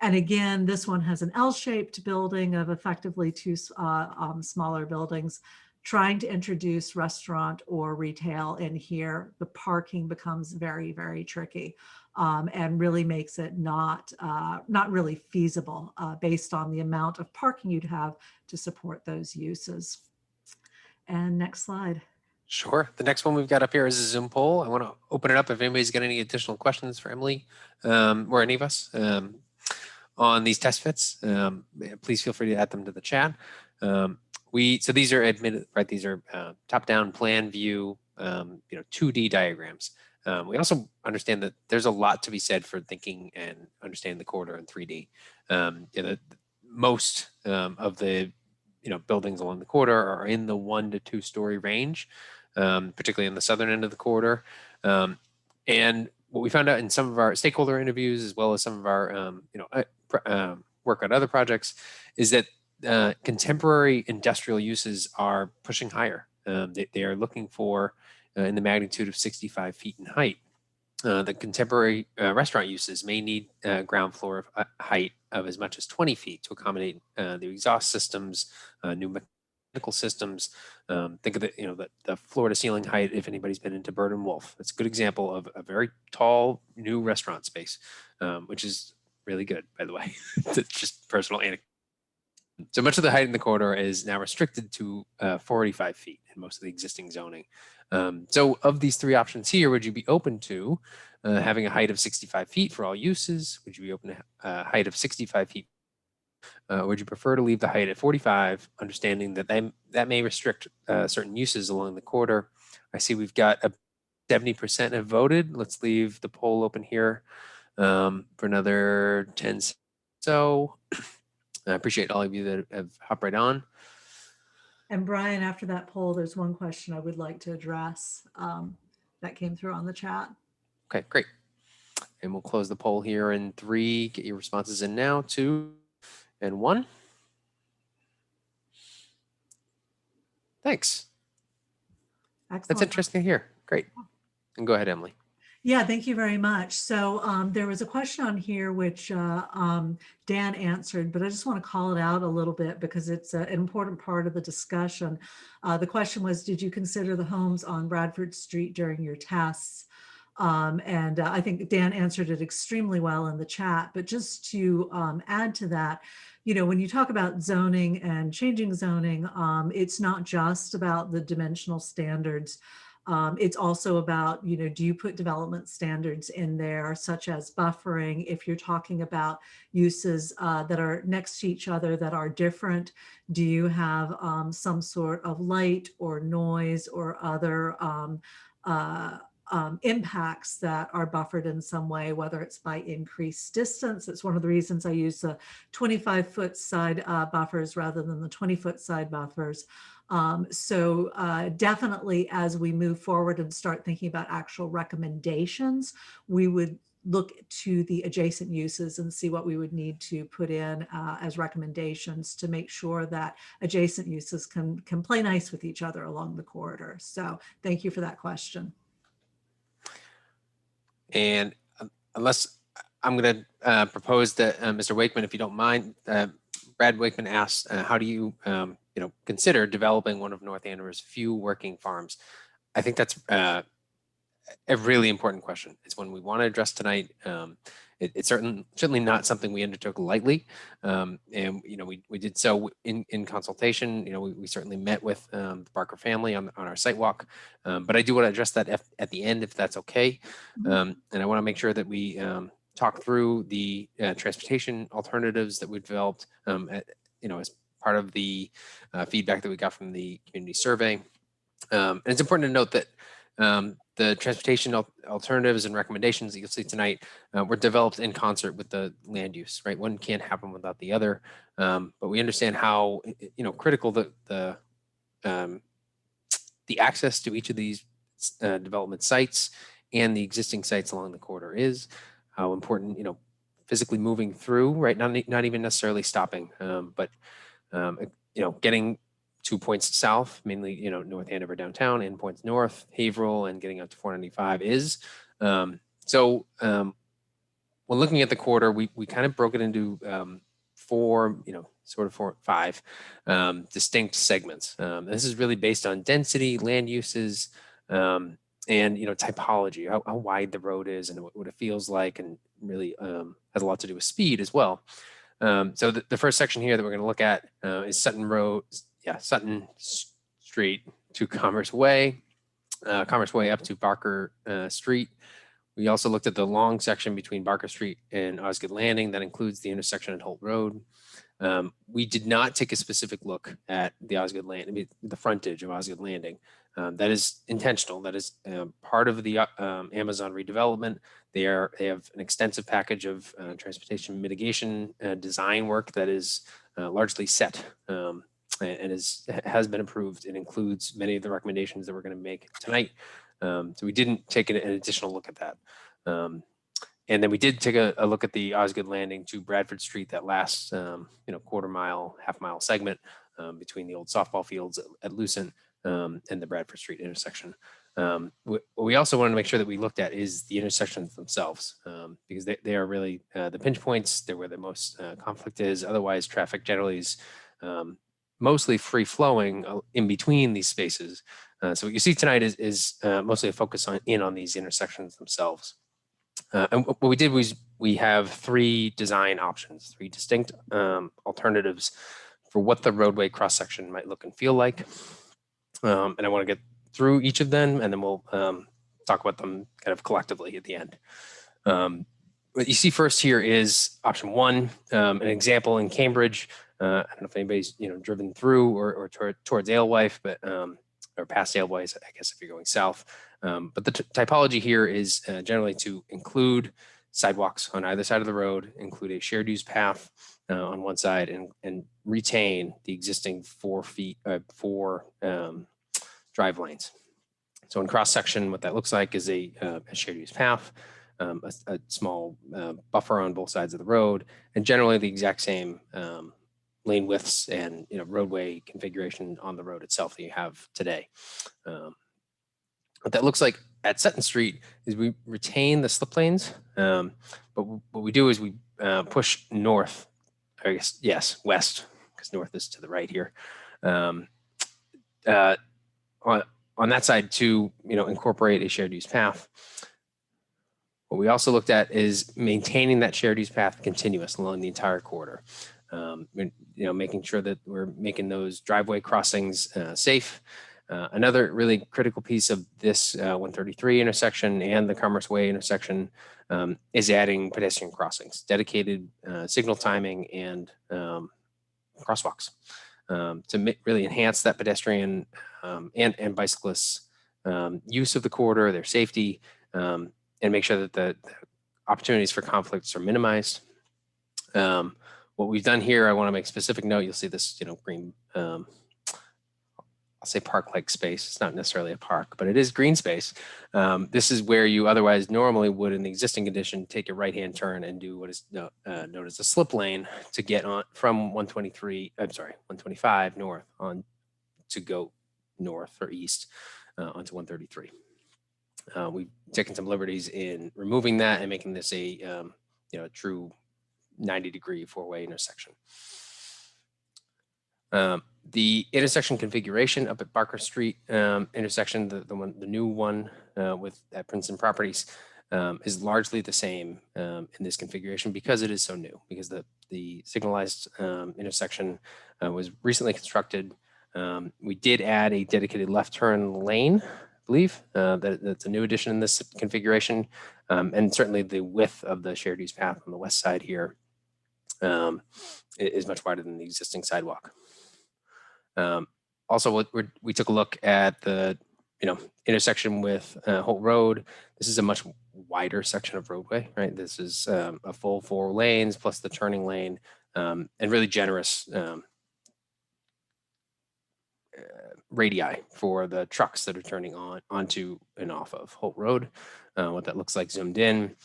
And again, this one has an L-shaped building of effectively 2 smaller buildings. Trying to introduce restaurant or retail in here, the parking becomes very, very tricky, and really makes it not really feasible based on the amount of parking you'd have to support those uses. And next slide. Sure. The next one we've got up here is a Zoom poll. I want to open it up if anybody's got any additional questions for Emily or any of us on these test fits. Please feel free to add them to the chat. So these are admitted, right? These are top-down plan view, 2D diagrams. We also understand that there's a lot to be said for thinking and understanding the corridor in 3D. Most of the buildings along the corridor are in the 1 to 2 story range, particularly in the southern end of the corridor. And what we found out in some of our stakeholder interviews, as well as some of our work on other projects, is that contemporary industrial uses are pushing higher. They are looking for in the magnitude of 65 feet in height. The contemporary restaurant uses may need ground floor height of as much as 20 feet to accommodate the exhaust systems, new mechanical systems. Think of the floor to ceiling height. If anybody's been into Bird and Wolf, it's a good example of a very tall new restaurant space, which is really good, by the way. It's just personal anecdote. So much of the height in the corridor is now restricted to 45 feet in most of the existing zoning. So of these 3 options here, would you be open to having a height of 65 feet for all uses? Would you be open to a height of 65 feet? Would you prefer to leave the height at 45, understanding that that may restrict certain uses along the corridor? I see we've got 70% have voted. Let's leave the poll open here for another 10 seconds. So I appreciate all of you that have hopped right on. And Brian, after that poll, there's one question I would like to address that came through on the chat. Okay, great. And we'll close the poll here in 3. Get your responses in now, 2 and 1. Thanks. Excellent. That's interesting to hear. Great. And go ahead, Emily. Yeah, thank you very much. So there was a question on here which Dan answered, but I just want to call it out a little bit because it's an important part of the discussion. The question was, did you consider the homes on Bradford Street during your tests? And I think Dan answered it extremely well in the chat, but just to add to that, you know, when you talk about zoning and changing zoning, it's not just about the dimensional standards. It's also about, you know, do you put development standards in there, such as buffering? If you're talking about uses that are next to each other that are different, do you have some sort of light or noise or other impacts that are buffered in some way, whether it's by increased distance? It's one of the reasons I use the 25-foot side buffers rather than the 20-foot side buffers. So definitely as we move forward and start thinking about actual recommendations, we would look to the adjacent uses and see what we would need to put in as recommendations to make sure that adjacent uses can play nice with each other along the corridor. So thank you for that question. And unless I'm going to propose that Mr. Wakeman, if you don't mind, Brad Wakeman asked, how do you, you know, consider developing one of North Andover's few working farms? I think that's a really important question. It's one we want to address tonight. It's certainly not something we undertook lightly, and you know we did so in consultation. You know we certainly met with the Barker family on our site walk, but I do want to address that at the end if that's okay, and I want to make sure that we talk through the transportation alternatives that we've developed, you know, as part of the feedback that we got from the community survey. And it's important to note that the transportation alternatives and recommendations that you'll see tonight were developed in concert with the land use, right? One can't happen without the other, but we understand how, you know, critical the access to each of these development sites and the existing sites along the corridor is, how important, you know, physically moving through, right? Not even necessarily stopping, but you know, getting 2 points south, mainly, you know, North Andover downtown, and points north, Haverhill, and getting out to 495 is. When looking at the corridor, we kind of broke it into four, you know, sort of five distinct segments. This is really based on density, land uses, and, you know, typology, how wide the road is and what it feels like, and really has a lot to do with speed as well. So the first section here that we're going to look at is Sutton Street to Commerce Way up to Barker Street. We also looked at the long section between Barker Street and Osgood Landing that includes the intersection at Holt Road. We did not take a specific look at the Osgood Landing, I mean, the frontage of Osgood Landing. That is intentional. That is part of the Amazon redevelopment. They have an extensive package of transportation mitigation design work that is largely set and has been approved. It includes many of the recommendations that we're going to make tonight. So we didn't take an additional look at that. And then we did take a look at the Osgood Landing to Bradford Street, that last you know, quarter mile, half mile segment between the old softball fields at Lucent and the Bradford Street intersection. What we also wanted to make sure that we looked at is the intersections themselves, because they are really the pinch points. They're where the most conflict is. Otherwise, traffic generally is mostly free flowing in between these spaces. So what you see tonight is mostly a focus on these intersections themselves. And what we did was we have three design options, three distinct alternatives for what the roadway cross section might look and feel like. And I want to get through each of them, and then we'll talk about them kind of collectively at the end. What you see first here is option one, an example in Cambridge. I don't know if anybody's driven through or towards Alewife, but or past Alewife, I guess if you're going south. But the typology here is generally to include sidewalks on either side of the road, include a shared use path on one side, and retain the existing 4 drive lanes. So in cross section, what that looks like is a shared use path, a small buffer on both sides of the road, and generally the exact same lane widths and roadway configuration on the road itself that you have today. What that looks like at Sutton Street is we retain the slip lanes, but what we do is we push north, I guess, yes, west, because north is to the right here. On that side to incorporate a shared use path. What we also looked at is maintaining that shared use path continuous along the entire corridor. Making sure that we're making those driveway crossings safe. Another really critical piece of this 133 intersection and the Commerce Way intersection is adding pedestrian crossings, dedicated signal timing, and crosswalks to really enhance that pedestrian and bicyclists' use of the corridor, their safety, and make sure that the opportunities for conflicts are minimized. What we've done here, I want to make specific note. You'll see this, green. I'll say park-like space. It's not necessarily a park, but it is green space. This is where you otherwise normally would, in the existing condition, take a right-hand turn and do what is known as a slip lane to get on from 125 north on to go north or east onto 133. We've taken some liberties in removing that and making this a true 90-degree four-way intersection. The intersection configuration up at Barker Street intersection, the new one with at Princeton Properties, is largely the same in this configuration because it is so new. Because the signalized intersection was recently constructed. We did add a dedicated left turn lane. Believe that's a new addition in this configuration, and certainly the width of the shared use path on the west side here is much wider than the existing sidewalk. Also, we took a look at the intersection with Holt Road. This is a much wider section of roadway, right? This is a full 4 lanes plus the turning lane, and really generous radii for the trucks that are turning onto and off of Holt Road. What that looks like zoomed in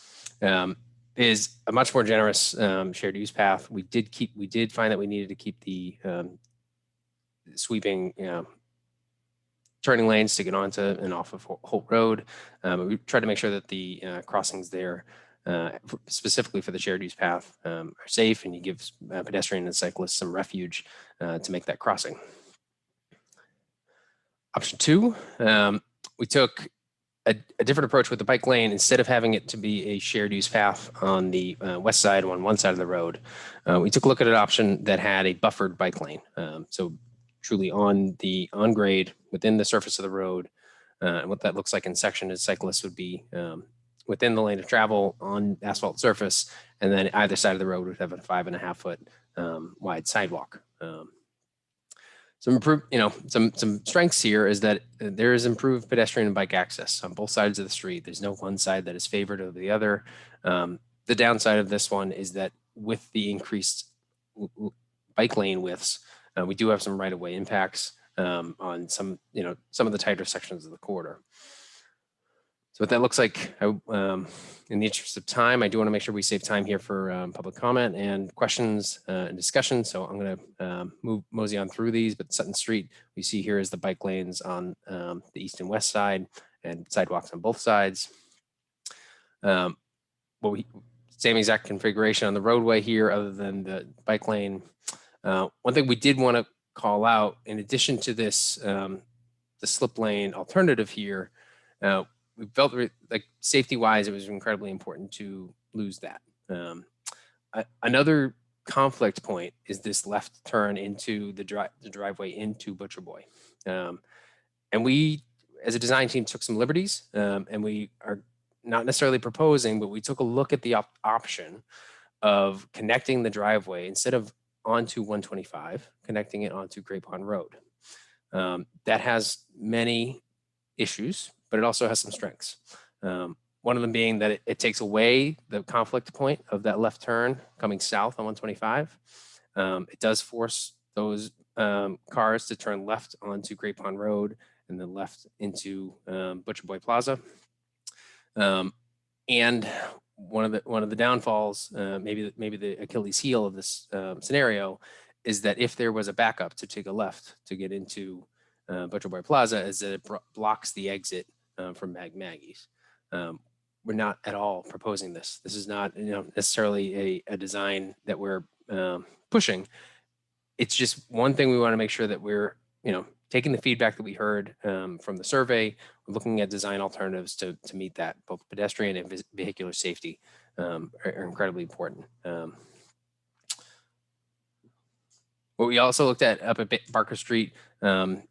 is a much more generous shared use path. We did find that we needed to keep the sweeping turning lanes to get onto and off of Holt Road. We tried to make sure that the crossings there, specifically for the shared use path, are safe, and you give pedestrian and cyclists some refuge to make that crossing. Option 2, we took a different approach with the bike lane. Instead of having it to be a shared use path on the west side on one side of the road, we took a look at an option that had a buffered bike lane. So truly on grade within the surface of the road. And what that looks like in section is cyclists would be within the lane of travel on asphalt surface, and then either side of the road would have a 5.5 foot wide sidewalk. Some strengths here is that there is improved pedestrian and bike access on both sides of the street. There's no one side that is favored over the other. The downside of this one is that with the increased bike lane widths, we do have some right-of-way impacts on some of the tighter sections of the corridor. So what that looks like, in the interest of time, I do want to make sure we save time here for public comment and questions and discussion. So I'm going to mosey on through these, but Sutton Street, we see here is the bike lanes on the east and west side and sidewalks on both sides. Same exact configuration on the roadway here other than the bike lane. One thing we did want to call out, in addition to this, the slip lane alternative here, we felt like safety-wise, it was incredibly important to lose that. Another conflict point is this left turn into the driveway into Butcher Boy. And we, as a design team, took some liberties, and we are not necessarily proposing, but we took a look at the option of connecting the driveway instead of onto 125, connecting it onto Great Pond Road. That has many issues, but it also has some strengths. One of them being that it takes away the conflict point of that left turn coming south on 125. It does force those cars to turn left onto Great Pond Road and then left into Butcher Boy Plaza. And one of the downfalls, maybe the Achilles heel of this scenario, is that if there was a backup to take a left to get into Butcher Boy Plaza, is that it blocks the exit from Maggies. We're not at all proposing this. This is not necessarily a design that we're pushing. It's just one thing we want to make sure that we're taking the feedback that we heard from the survey. We're looking at design alternatives to meet that. Both pedestrian and vehicular safety are incredibly important. What we also looked at up at Barker Street in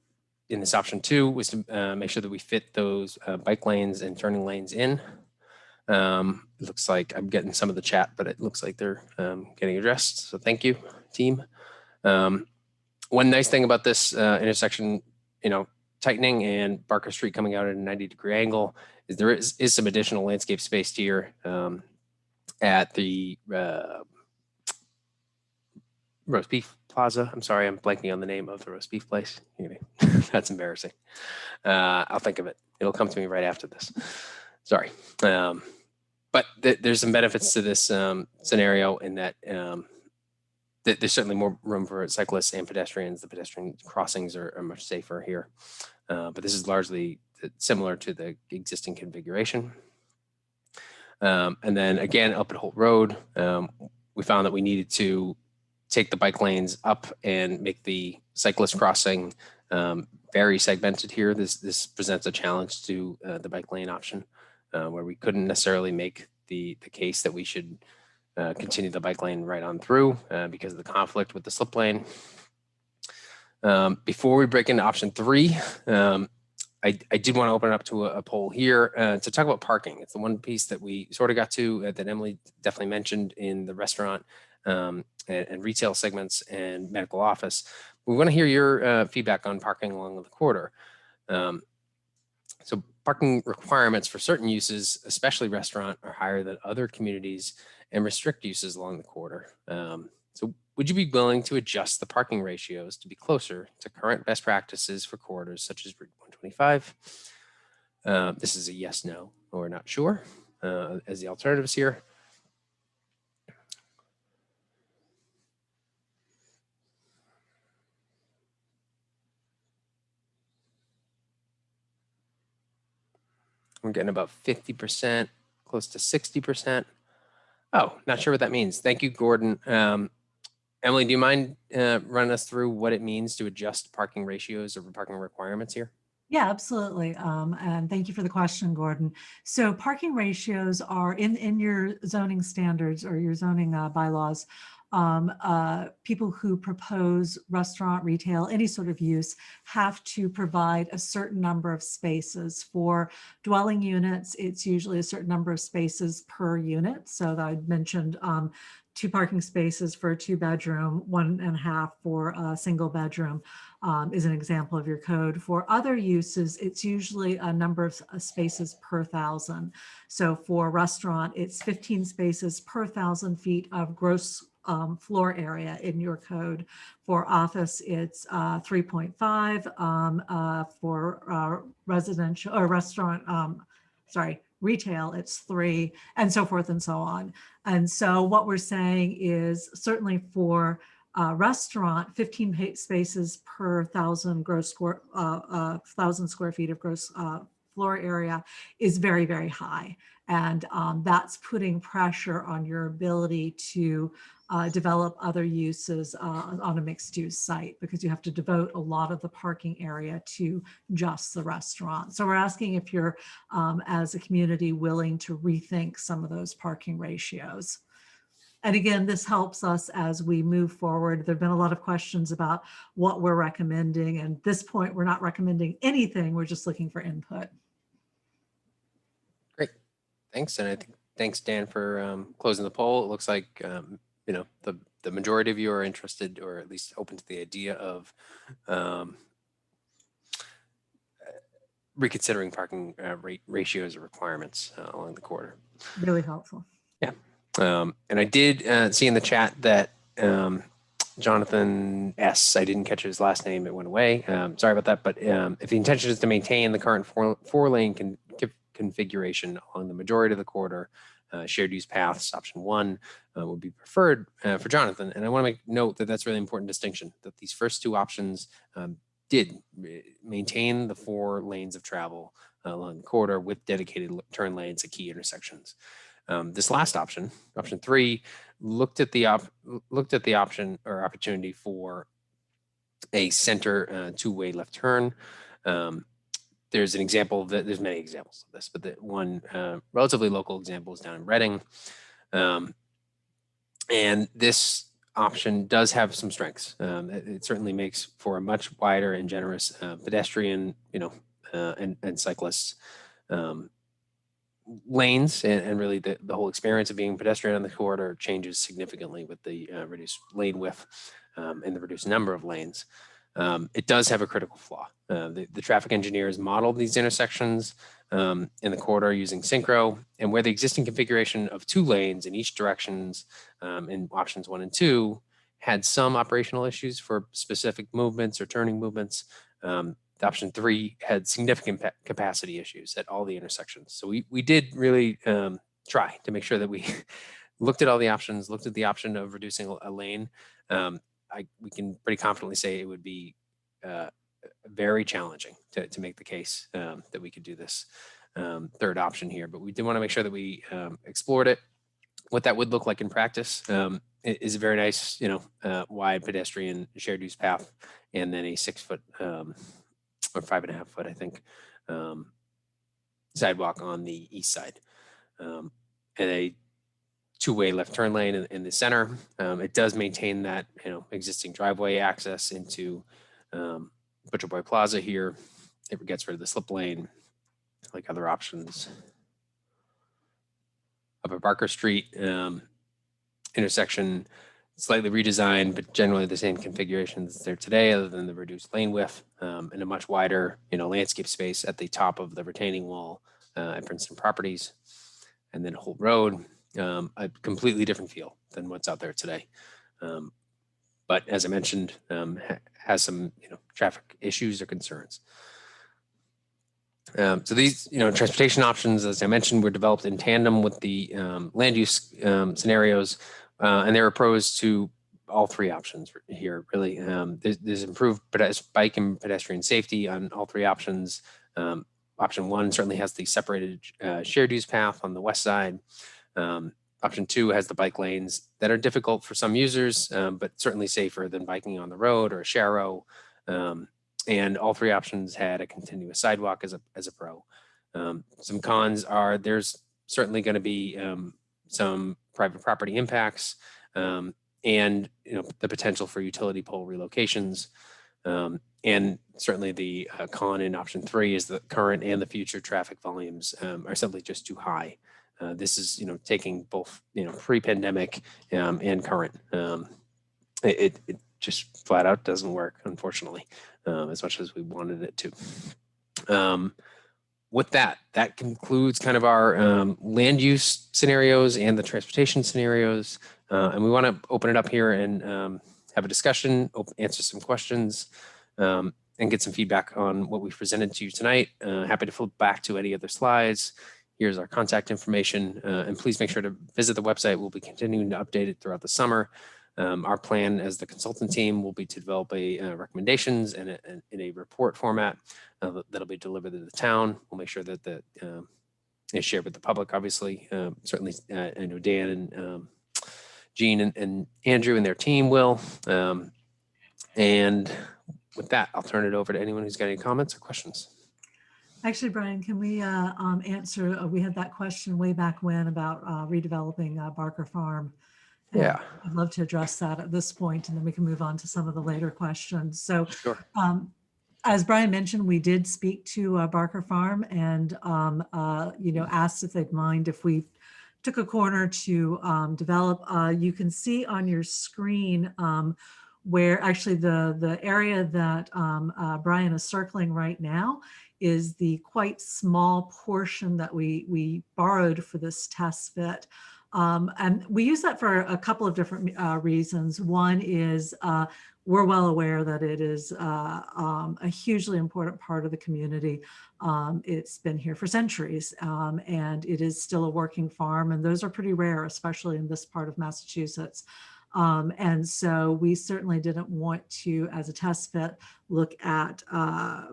this option 2 was to make sure that we fit those bike lanes and turning lanes in. It looks like I'm getting some of the chat, but it looks like they're getting addressed. So thank you, team. One nice thing about this intersection, tightening and Barker Street coming out at a 90-degree angle is there is some additional landscape space here at the roast beef plaza. I'm sorry, I'm blanking on the name of the roast beef place. That's embarrassing. I'll think of it. It'll come to me right after this. Sorry. But there's some benefits to this scenario in that there's certainly more room for cyclists and pedestrians. The pedestrian crossings are much safer here. But this is largely similar to the existing configuration. And then again, up at Holt Road, we found that we needed to take the bike lanes up and make the cyclist crossing very segmented here. This presents a challenge to the bike lane option where we couldn't necessarily make the case that we should continue the bike lane right on through because of the conflict with the slip lane. Before we break into option 3, I did want to open it up to a poll here to talk about parking. It's the one piece that we sort of got to that Emily definitely mentioned in the restaurant and retail segments and medical office. We want to hear your feedback on parking along the corridor. So parking requirements for certain uses, especially restaurant, are higher than other communities and restrict uses along the corridor. So would you be willing to adjust the parking ratios to be closer to current best practices for corridors such as Route 125? This is a yes, no, or not sure as the alternatives here. We're getting about 50%, close to 60%. Oh, not sure what that means. Thank you, Gordon. Emily, do you mind running us through what it means to adjust parking ratios or parking requirements here? Yeah, absolutely. And thank you for the question, Gordon. So parking ratios are in your zoning standards or your zoning bylaws. People who propose restaurant, retail, any sort of use have to provide a certain number of spaces. For dwelling units, it's usually a certain number of spaces per unit. So I mentioned 2 parking spaces for a 2-bedroom, 1.5 for a single bedroom is an example of your code. For other uses, it's usually a number of spaces per 1,000. So for restaurant, it's 15 spaces per 1,000 feet of gross floor area in your code. For office, it's 3.5. For residential or restaurant, retail, it's 3, and so forth and so on. And so what we're saying is certainly for restaurant, 15 spaces per 1,000 square feet of gross floor area is very, very high. And that's putting pressure on your ability to develop other uses on a mixed use site, because you have to devote a lot of the parking area to just the restaurant. So we're asking if you're, as a community, willing to rethink some of those parking ratios. And again, this helps us as we move forward. There've been a lot of questions about what we're recommending. And at this point, we're not recommending anything. We're just looking for input. Great, thanks. And I think thanks, Dan, for closing the poll. It looks like the majority of you are interested, or at least open to the idea of reconsidering parking ratios or requirements along the corridor. Really helpful. Yeah. And I did see in the chat that Jonathan S., I didn't catch his last name, it went away. Sorry about that. But if the intention is to maintain the current four-lane configuration along the majority of the corridor, shared use paths, option 1, would be preferred for Jonathan. And I want to make note that that's really important distinction, that these first 2 options did maintain the 4 lanes of travel along the corridor with dedicated turn lanes at key intersections. This last option, option 3, looked at the option or opportunity for a center 2-way left turn. There's an example that there's many examples of this, but the one relatively local example is down in Reading. And this option does have some strengths. It certainly makes for a much wider and generous pedestrian, and cyclists lanes, and really the whole experience of being pedestrian on the corridor changes significantly with the reduced lane width and the reduced number of lanes. It does have a critical flaw. The traffic engineers modeled these intersections in the corridor using synchro, and where the existing configuration of 2 lanes in each directions in options 1 and 2 had some operational issues for specific movements or turning movements. The option 3 had significant capacity issues at all the intersections. So we did really try to make sure that we looked at all the options, looked at the option of reducing a lane. We can pretty confidently say it would be very challenging to make the case that we could do this 3rd option here, but we did want to make sure that we explored it. What that would look like in practice is a very nice, wide pedestrian shared use path, and then a 6-foot or 5.5-foot, I think, sidewalk on the east side, and a 2-way left turn lane in the center. It does maintain that existing driveway access into Butcher Boy Plaza here. It gets rid of the slip lane, like other options. Upper Barker Street intersection, slightly redesigned, but generally the same configuration that's there today, other than the reduced lane width and a much wider landscape space at the top of the retaining wall at Princeton Properties. And then Holt Road, a completely different feel than what's out there today. But as I mentioned, has some traffic issues or concerns. So these transportation options, as I mentioned, were developed in tandem with the land use scenarios, and they were proposed to all 3 options here. Really, there's improved bike and pedestrian safety on all 3 options. Option 1 certainly has the separated shared use path on the west side. Option 2 has the bike lanes that are difficult for some users, but certainly safer than biking on the road or a sharrow. And all 3 options had a continuous sidewalk as a pro. Some cons are there's certainly going to be some private property impacts, and the potential for utility pole relocations. And certainly the con in option 3 is the current and the future traffic volumes are simply just too high. This is taking both pre-pandemic and current. It just flat out doesn't work, unfortunately, as much as we wanted it to. With that concludes kind of our land use scenarios and the transportation scenarios. And we want to open it up here and have a discussion, answer some questions, and get some feedback on what we've presented to you tonight. Happy to flip back to any other slides. Here's our contact information, and please make sure to visit the website. We'll be continuing to update it throughout the summer. Our plan as the consultant team will be to develop recommendations in a report format that'll be delivered to the town. We'll make sure that is shared with the public, obviously. Certainly, I know Dan and Jean and Andrew and their team will. And with that, I'll turn it over to anyone who's got any comments or questions. Actually, Brian, can we answer, we had that question way back when about redeveloping Barker Farm. And Yeah. I'd love to address that at this point, and then we can move on to some of the later questions. So Sure. As Brian mentioned, we did speak to Barker Farm and asked if they'd mind if we took a corner to develop. You can see on your screen where actually the area that Brian is circling right now is the quite small portion that we borrowed for this test fit. And we use that for a couple of different reasons. One is we're well aware that it is a hugely important part of the community. It's been here for centuries, and it is still a working farm, and those are pretty rare, especially in this part of Massachusetts. And so we certainly didn't want to, as a test fit, look at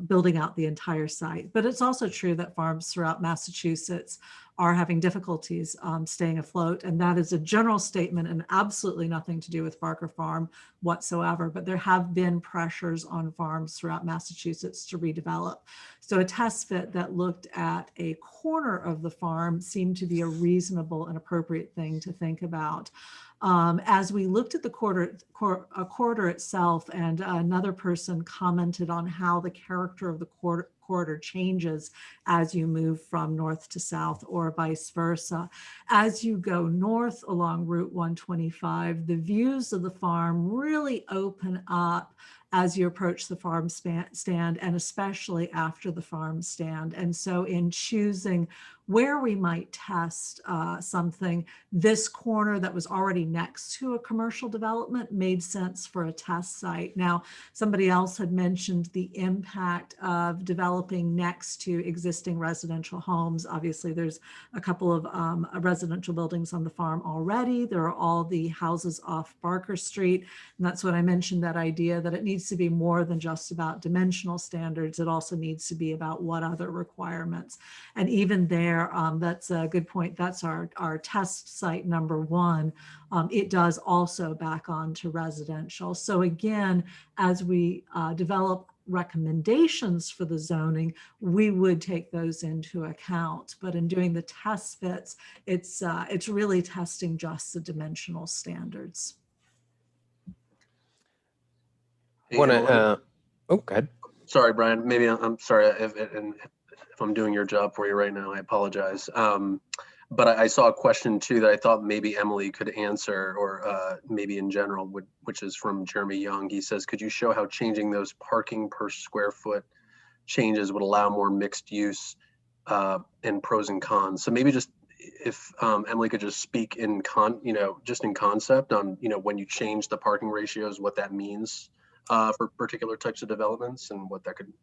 building out the entire site. But it's also true that farms throughout Massachusetts are having difficulties staying afloat. And that is a general statement and absolutely nothing to do with Barker Farm whatsoever. But there have been pressures on farms throughout Massachusetts to redevelop. So a test fit that looked at a corner of the farm seemed to be a reasonable and appropriate thing to think about. As we looked at the corridor itself, and another person commented on how the character of the corridor changes as you move from north to south or vice versa. As you go north along Route 125, the views of the farm really open up as you approach the farm stand, and especially after the farm stand. And so in choosing where we might test something, this corner that was already next to a commercial development made sense for a test site. Now, somebody else had mentioned the impact of developing next to existing residential homes. Obviously, there's a couple of residential buildings on the farm already. There are all the houses off Barker Street. And that's what I mentioned, that idea that it needs to be more than just about dimensional standards. It also needs to be about what other requirements. And even there, that's a good point. That's our test site number 1. It does also back on to residential. So again, as we develop recommendations for the zoning, we would take those into account. But in doing the test fits, it's really testing just the dimensional standards. I want to, oh, go ahead. Sorry, Brian, maybe I'm sorry if I'm doing your job for you right now, I apologize. But I saw a question too that I thought maybe Emily could answer, or maybe in general, which is from Jeremy Young. He says, could you show how changing those parking per square foot changes would allow more mixed use and pros and cons? So maybe just if Emily could just speak in just in concept on, when you change the parking ratios, what that means for particular types of developments, and what that could,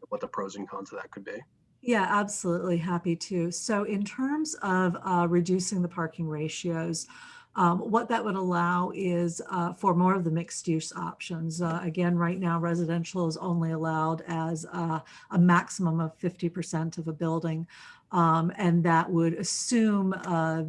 what the pros and cons of that could be. Yeah, absolutely. Happy to. So in terms of reducing the parking ratios, what that would allow is for more of the mixed use options. Again, right now, residential is only allowed as a maximum of 50% of a building. And that would assume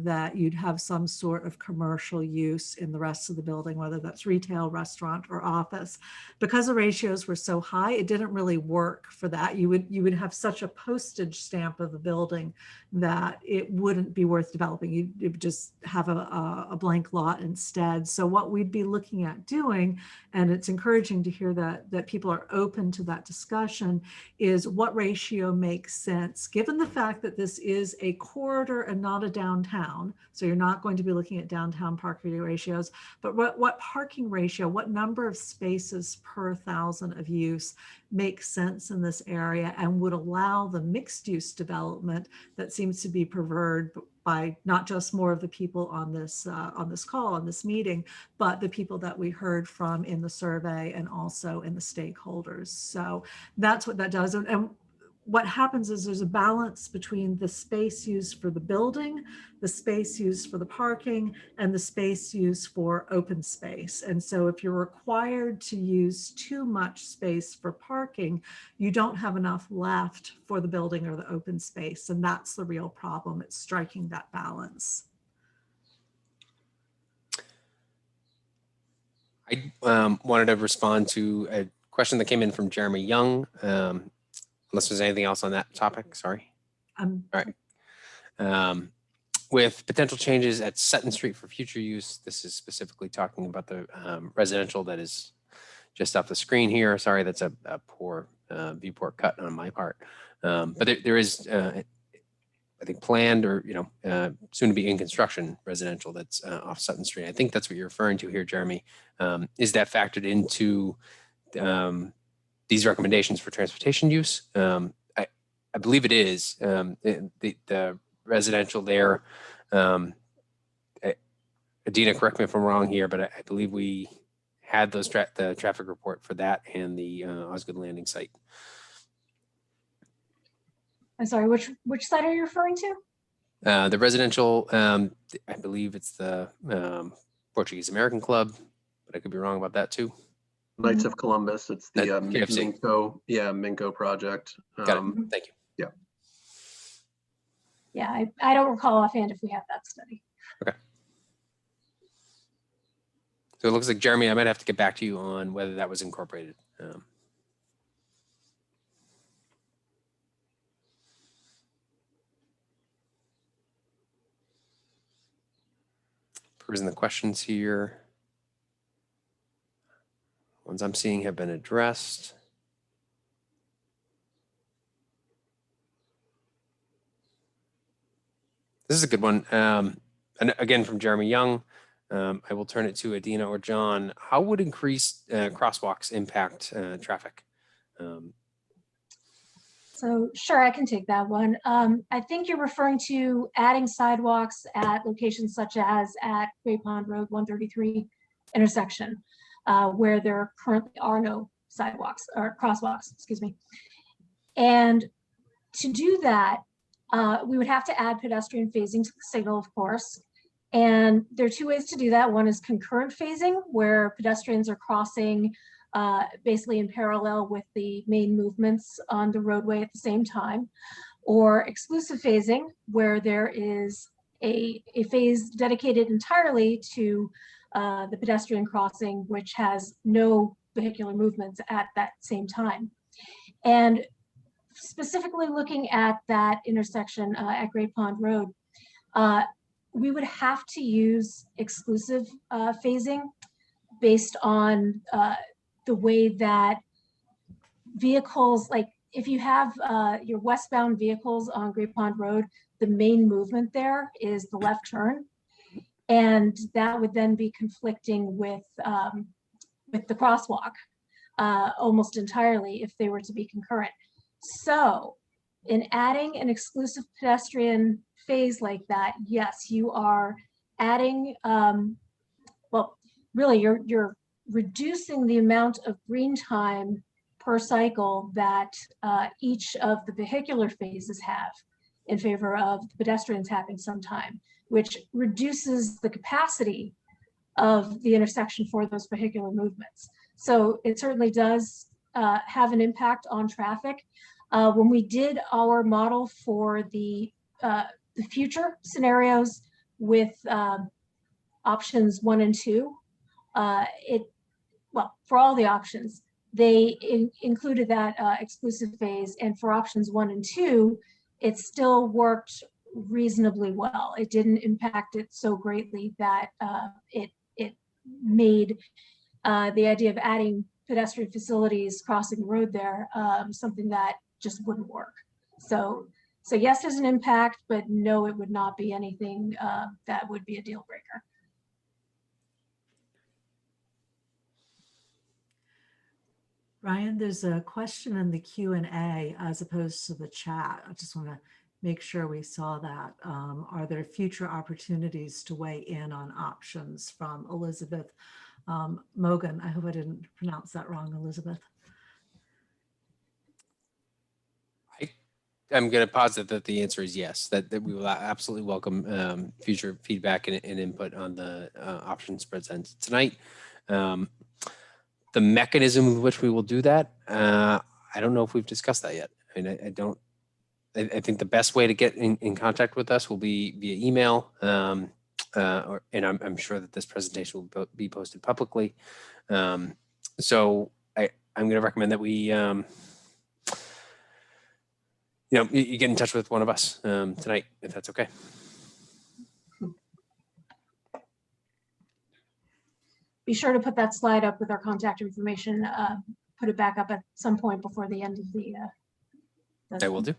that you'd have some sort of commercial use in the rest of the building, whether that's retail, restaurant, or office. Because the ratios were so high, it didn't really work for that. You would have such a postage stamp of the building that it wouldn't be worth developing. You would just have a blank lot instead. So what we'd be looking at doing, and it's encouraging to hear that people are open to that discussion, is what ratio makes sense, given the fact that this is a corridor and not a downtown. So you're not going to be looking at downtown parking ratios, but what parking ratio, what number of spaces per 1,000 of use makes sense in this area and would allow the mixed use development that seems to be preferred by not just more of the people on this call, on this meeting, but the people that we heard from in the survey and also in the stakeholders. So that's what that does. And what happens is there's a balance between the space used for the building, the space used for the parking, and the space used for open space. And so if you're required to use too much space for parking, you don't have enough left for the building or the open space. And that's the real problem. It's striking that balance. I wanted to respond to a question that came in from Jeremy Young. Unless there's anything else on that topic, sorry. All right. With potential changes at Sutton Street for future use, this is specifically talking about the residential that is just off the screen here. Sorry, that's a poor viewport cut on my part. But there is, I think, planned or soon to be in construction residential that's off Sutton Street. I think that's what you're referring to here, Jeremy. Is that factored into these recommendations for transportation use? I believe it is. The residential there, Adina, correct me if I'm wrong here, but I believe we had those the traffic report for that and the Osgood Landing site. I'm sorry, which site are you referring to? The residential, I believe it's the Portuguese American Club, but I could be wrong about that too. Knights of Columbus. It's the KFC. Minco project. Got it. Thank you. Yeah, I don't recall offhand if we have that study. Okay. So it looks like, Jeremy, I might have to get back to you on whether that was incorporated. Perusing the questions here. Ones I'm seeing have been addressed. This is a good one. And again, from Jeremy Young, I will turn it to Adina or John. How would increased crosswalks impact traffic? So sure, I can take that one. I think you're referring to adding sidewalks at locations such as at Great Pond Road 133 intersection, where there currently are no sidewalks or crosswalks, excuse me. And to do that, we would have to add pedestrian phasing to the signal, of course. And there are two ways to do that. One is concurrent phasing, where pedestrians are crossing basically in parallel with the main movements on the roadway at the same time, or exclusive phasing, where there is a phase dedicated entirely to the pedestrian crossing, which has no vehicular movements at that same time. And specifically looking at that intersection at Great Pond Road, we would have to use exclusive phasing based on the way that vehicles, like if you have your westbound vehicles on Great Pond Road, the main movement there is the left turn. And that would then be conflicting with the crosswalk almost entirely if they were to be concurrent. So in adding an exclusive pedestrian phase like that, yes, you are adding, well, really you're reducing the amount of green time per cycle that each of the vehicular phases have in favor of the pedestrians having some time, which reduces the capacity of the intersection for those vehicular movements. So it certainly does have an impact on traffic. When we did our model for the future scenarios with options 1 and 2, well, for all the options, they included that exclusive phase, and for options 1 and 2, it still worked reasonably well. It didn't impact it so greatly that it made the idea of adding pedestrian facilities crossing the road there something that just wouldn't work. So yes, there's an impact, but no, it would not be anything that would be a deal breaker. Ryan, there's a question in the Q&A as opposed to the chat. I just want to make sure we saw that. Are there future opportunities to weigh in on options, from Elizabeth Mogan? I hope I didn't pronounce that wrong, Elizabeth. I'm going to posit that the answer is yes, that we will absolutely welcome future feedback and input on the options presented tonight. The mechanism with which we will do that, I don't know if we've discussed that yet. I mean, I think the best way to get in contact with us will be via email, and I'm sure that this presentation will be posted publicly. So I'm going to recommend that we, you get in touch with one of us tonight, if that's okay. Be sure to put that slide up with our contact information, put it back up at some point before the end of the I will do.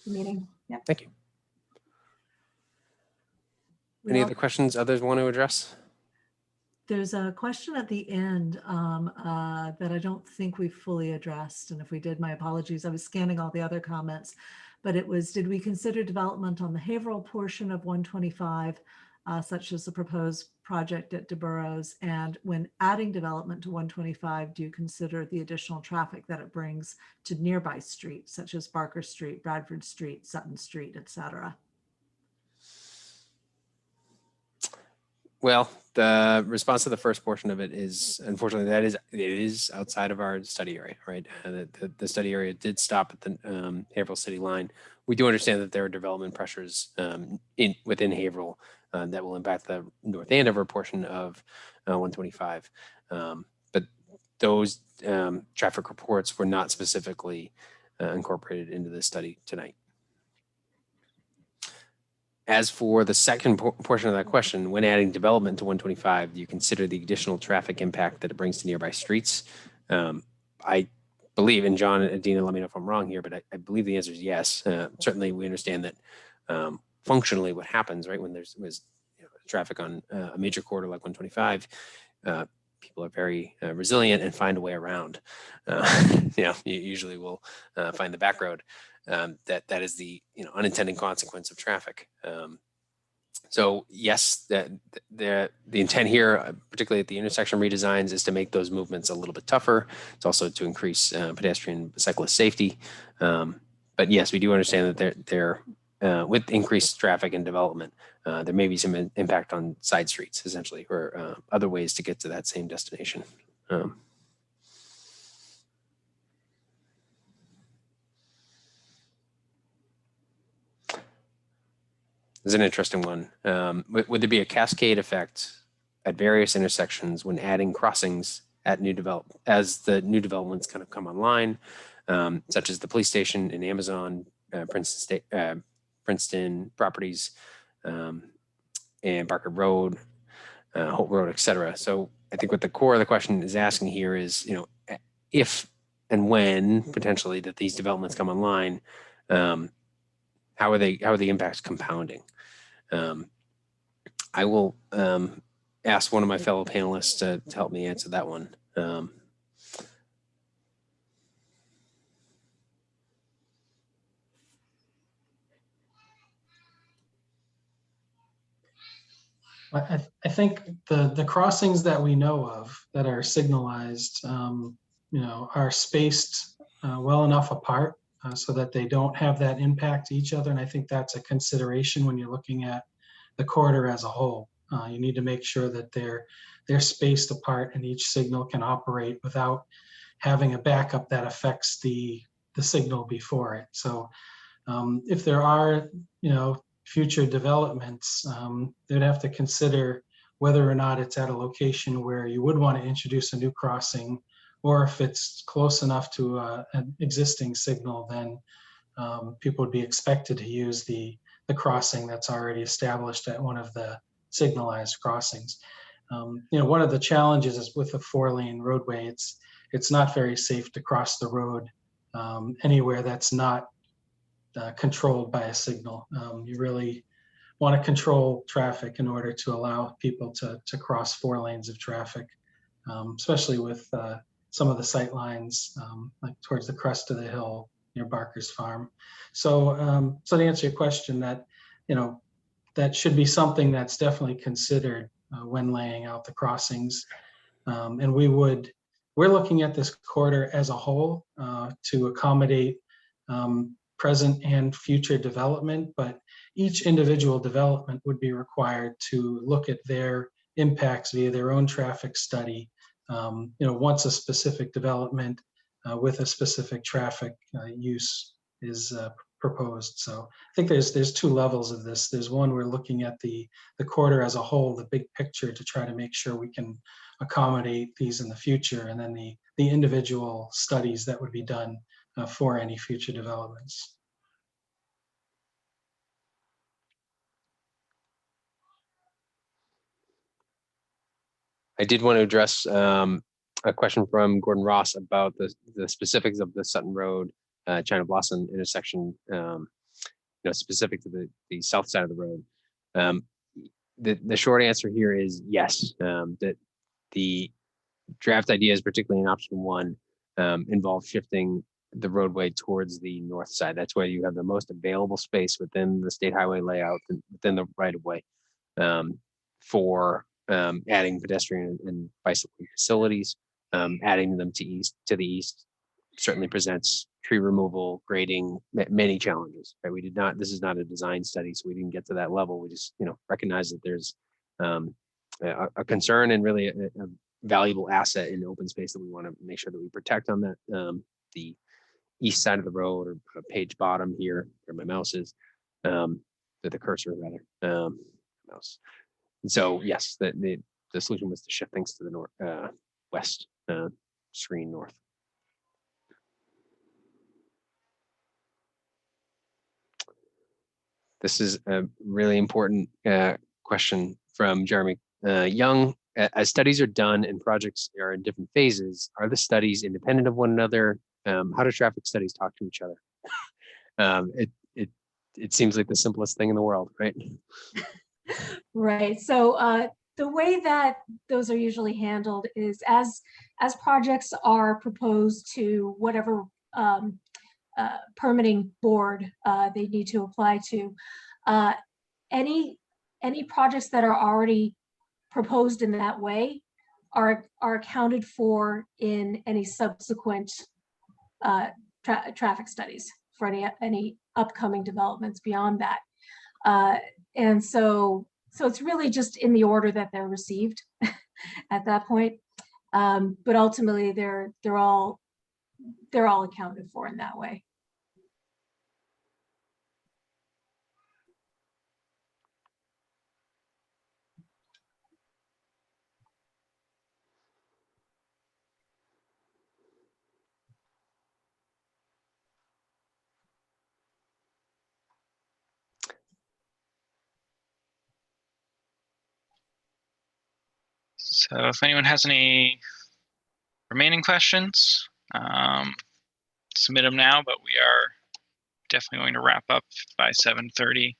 Meeting. Yep. Thank you. Any other questions others want to address? There's a question at the end that I don't think we fully addressed. And if we did, my apologies. I was scanning all the other comments, but it was, did we consider development on the Haverhill portion of 125 such as the proposed project at DeBurrows? And when adding development to 125, do you consider the additional traffic that it brings to nearby streets, such as Barker Street, Bradford Street, Sutton Street, et cetera? Well, the response to the first portion of it is, unfortunately, it is outside of our study area, right? The study area did stop at the Haverhill City line. We do understand that there are development pressures within Haverhill that will impact the North Andover portion of 125. But those traffic reports were not specifically incorporated into the study tonight. As for the second portion of that question, when adding development to 125, do you consider the additional traffic impact that it brings to nearby streets? I believe, and John and Dina, let me know if I'm wrong here, but I believe the answer is yes. Certainly, we understand that functionally what happens, right, when there's traffic on a major corridor like 125, people are very resilient and find a way around. You usually will find the back road. That is the unintended consequence of traffic. So yes, the intent here, particularly at the intersection redesigns, is to make those movements a little bit tougher. It's also to increase pedestrian cyclist safety. But yes, we do understand that with increased traffic and development, there may be some impact on side streets, essentially, or other ways to get to that same destination. Is an interesting one. Would there be a cascade effect at various intersections when adding crossings at as the new developments kind of come online, such as the police station in Amazon, Princeton properties, and Barker Road, Holt Road, et cetera. So I think what the core of the question is asking here is, if and when potentially that these developments come online, how are the impacts compounding? I will ask one of my fellow panelists to help me answer that one. I think the crossings that we know of that are signalized, are spaced well enough apart so that they don't have that impact to each other. And I think that's a consideration when you're looking at the corridor as a whole. You need to make sure that they're spaced apart and each signal can operate without having a backup that affects the signal before it. So if there are, future developments, they'd have to consider whether or not it's at a location where you would want to introduce a new crossing, or if it's close enough to an existing signal, then people would be expected to use the crossing that's already established at one of the signalized crossings. One of the challenges is with a 4-lane roadway, it's not very safe to cross the road anywhere that's not controlled by a signal. You really want to control traffic in order to allow people to cross 4 lanes of traffic, especially with some of the sight lines like towards the crest of the hill near Barker's Farm. So to answer your question, that should be something that's definitely considered when laying out the crossings. And we're looking at this corridor as a whole to accommodate present and future development, but each individual development would be required to look at their impacts via their own traffic study. Once a specific development with a specific traffic use is proposed. So I think there's 2 levels of this. There's one, we're looking at the corridor as a whole, the big picture, to try to make sure we can accommodate these in the future, and then the individual studies that would be done for any future developments. I did want to address a question from Gordon Ross about the specifics of the Sutton Road, China Blossom intersection, specific to the south side of the road. The short answer here is yes, that the draft ideas, particularly in option 1, involve shifting the roadway towards the north side. That's where you have the most available space within the state highway layout and within the right of way. for adding pedestrian and bicycle facilities, adding them to the east certainly presents tree removal, grading, many challenges. Right? We did not. This is not a design study, so we didn't get to that level. We just recognize that there's a concern and really a valuable asset in open space that we want to make sure that we protect on that the east side of the road, or page bottom here where my mouse is, with the cursor rather, mouse. And so yes, the solution was to shift things to the north, west screen north. This is a really important question from Jeremy Young. As studies are done and projects are in different phases, are the studies independent of one another? How do traffic studies talk to each other? It seems like the simplest thing in the world, right? Right. So the way that those are usually handled is as projects are proposed to whatever permitting board they need to apply to, any projects that are already proposed in that way are accounted for in any subsequent traffic studies for any upcoming developments beyond that. And so it's really just in the order that they're received at that point. But ultimately they're all accounted for in that way. So if anyone has any remaining questions, submit them now, but we are definitely going to wrap up by 7:30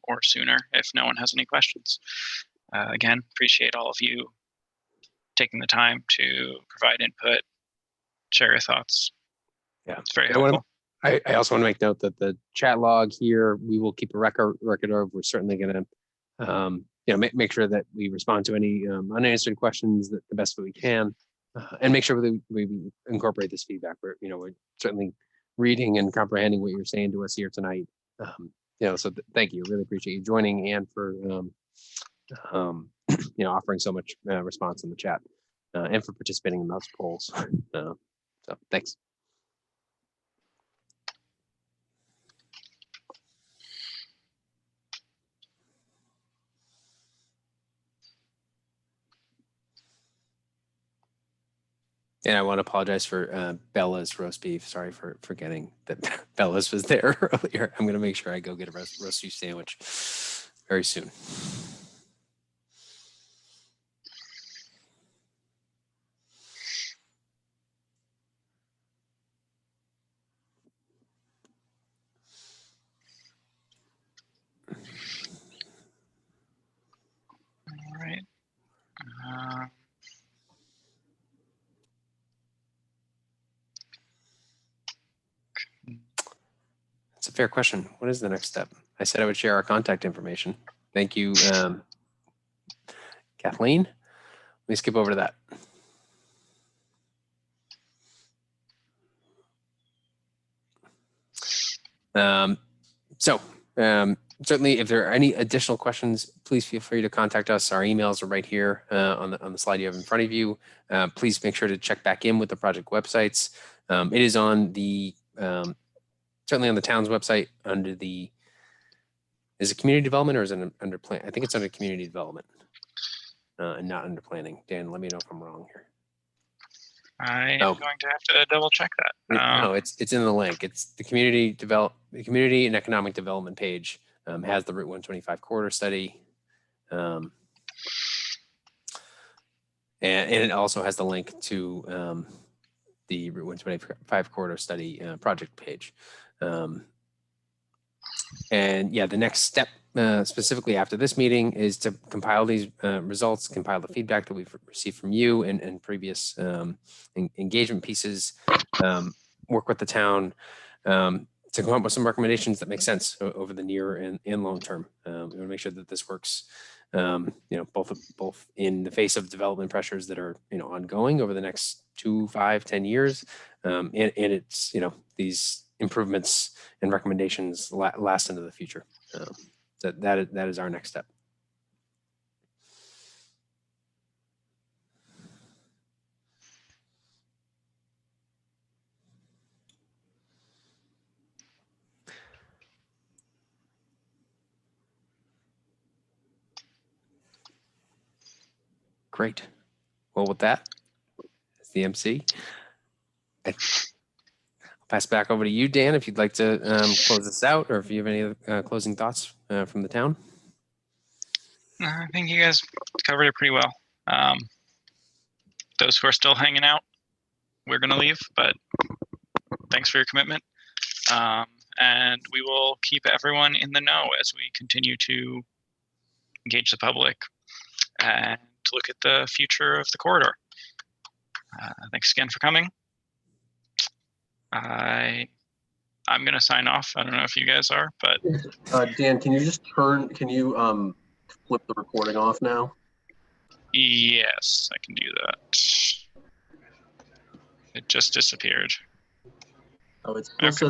or sooner if no one has any questions. Again, appreciate all of you taking the time to provide input, share your thoughts. Yeah, it's very helpful. I also want to make note that the chat log here, we will keep a record of. We're certainly going to make sure that we respond to any unanswered questions the best that we can, and make sure that we incorporate this feedback. We're certainly reading and comprehending what you're saying to us here tonight. So thank you. Really appreciate you joining and for offering so much response in the chat, and for participating in those polls. So thanks. And I want to apologize for Bella's roast beef. Sorry for forgetting that Bella's was there earlier. I'm going to make sure I go get a roast beef sandwich very soon. All right. It's a fair question. What is the next step? I said I would share our contact information. Thank you, Kathleen. Let me skip over to that. Certainly, if there are any additional questions, please feel free to contact us. Our emails are right here on the slide you have in front of you. Please make sure to check back in with the project websites. It is on the certainly on the town's website under the, is it community development or is it under plan? I think it's under community development and not under planning. Dan, let me know if I'm wrong here. I am going to have to double check that. No, it's in the link. It's the community and economic development page has the Route 125 corridor study. And it also has the link to the Route 125 corridor study project page. And yeah, the next step specifically after this meeting is to compile these results, compile the feedback that we've received from you and previous engagement pieces, work with the town to come up with some recommendations that make sense over the near and long term. We want to make sure that this works, both in the face of development pressures that are, ongoing over the next 2, 5, 10 years. And it's, these improvements and recommendations last into the future. That is our next step. Great. Well, with that, as the MC, I'll pass back over to you, Dan, if you'd like to close this out, or if you have any closing thoughts from the town. I think you guys covered it pretty well. Those who are still hanging out, we're going to leave, but thanks for your commitment. And we will keep everyone in the know as we continue to engage the public and to look at the future of the corridor. Thanks again for coming. I'm going to sign off. I don't know if you guys are, but Dan, can you flip the recording off now? yes, I can do that. It just disappeared. Oh, it's still Okay. says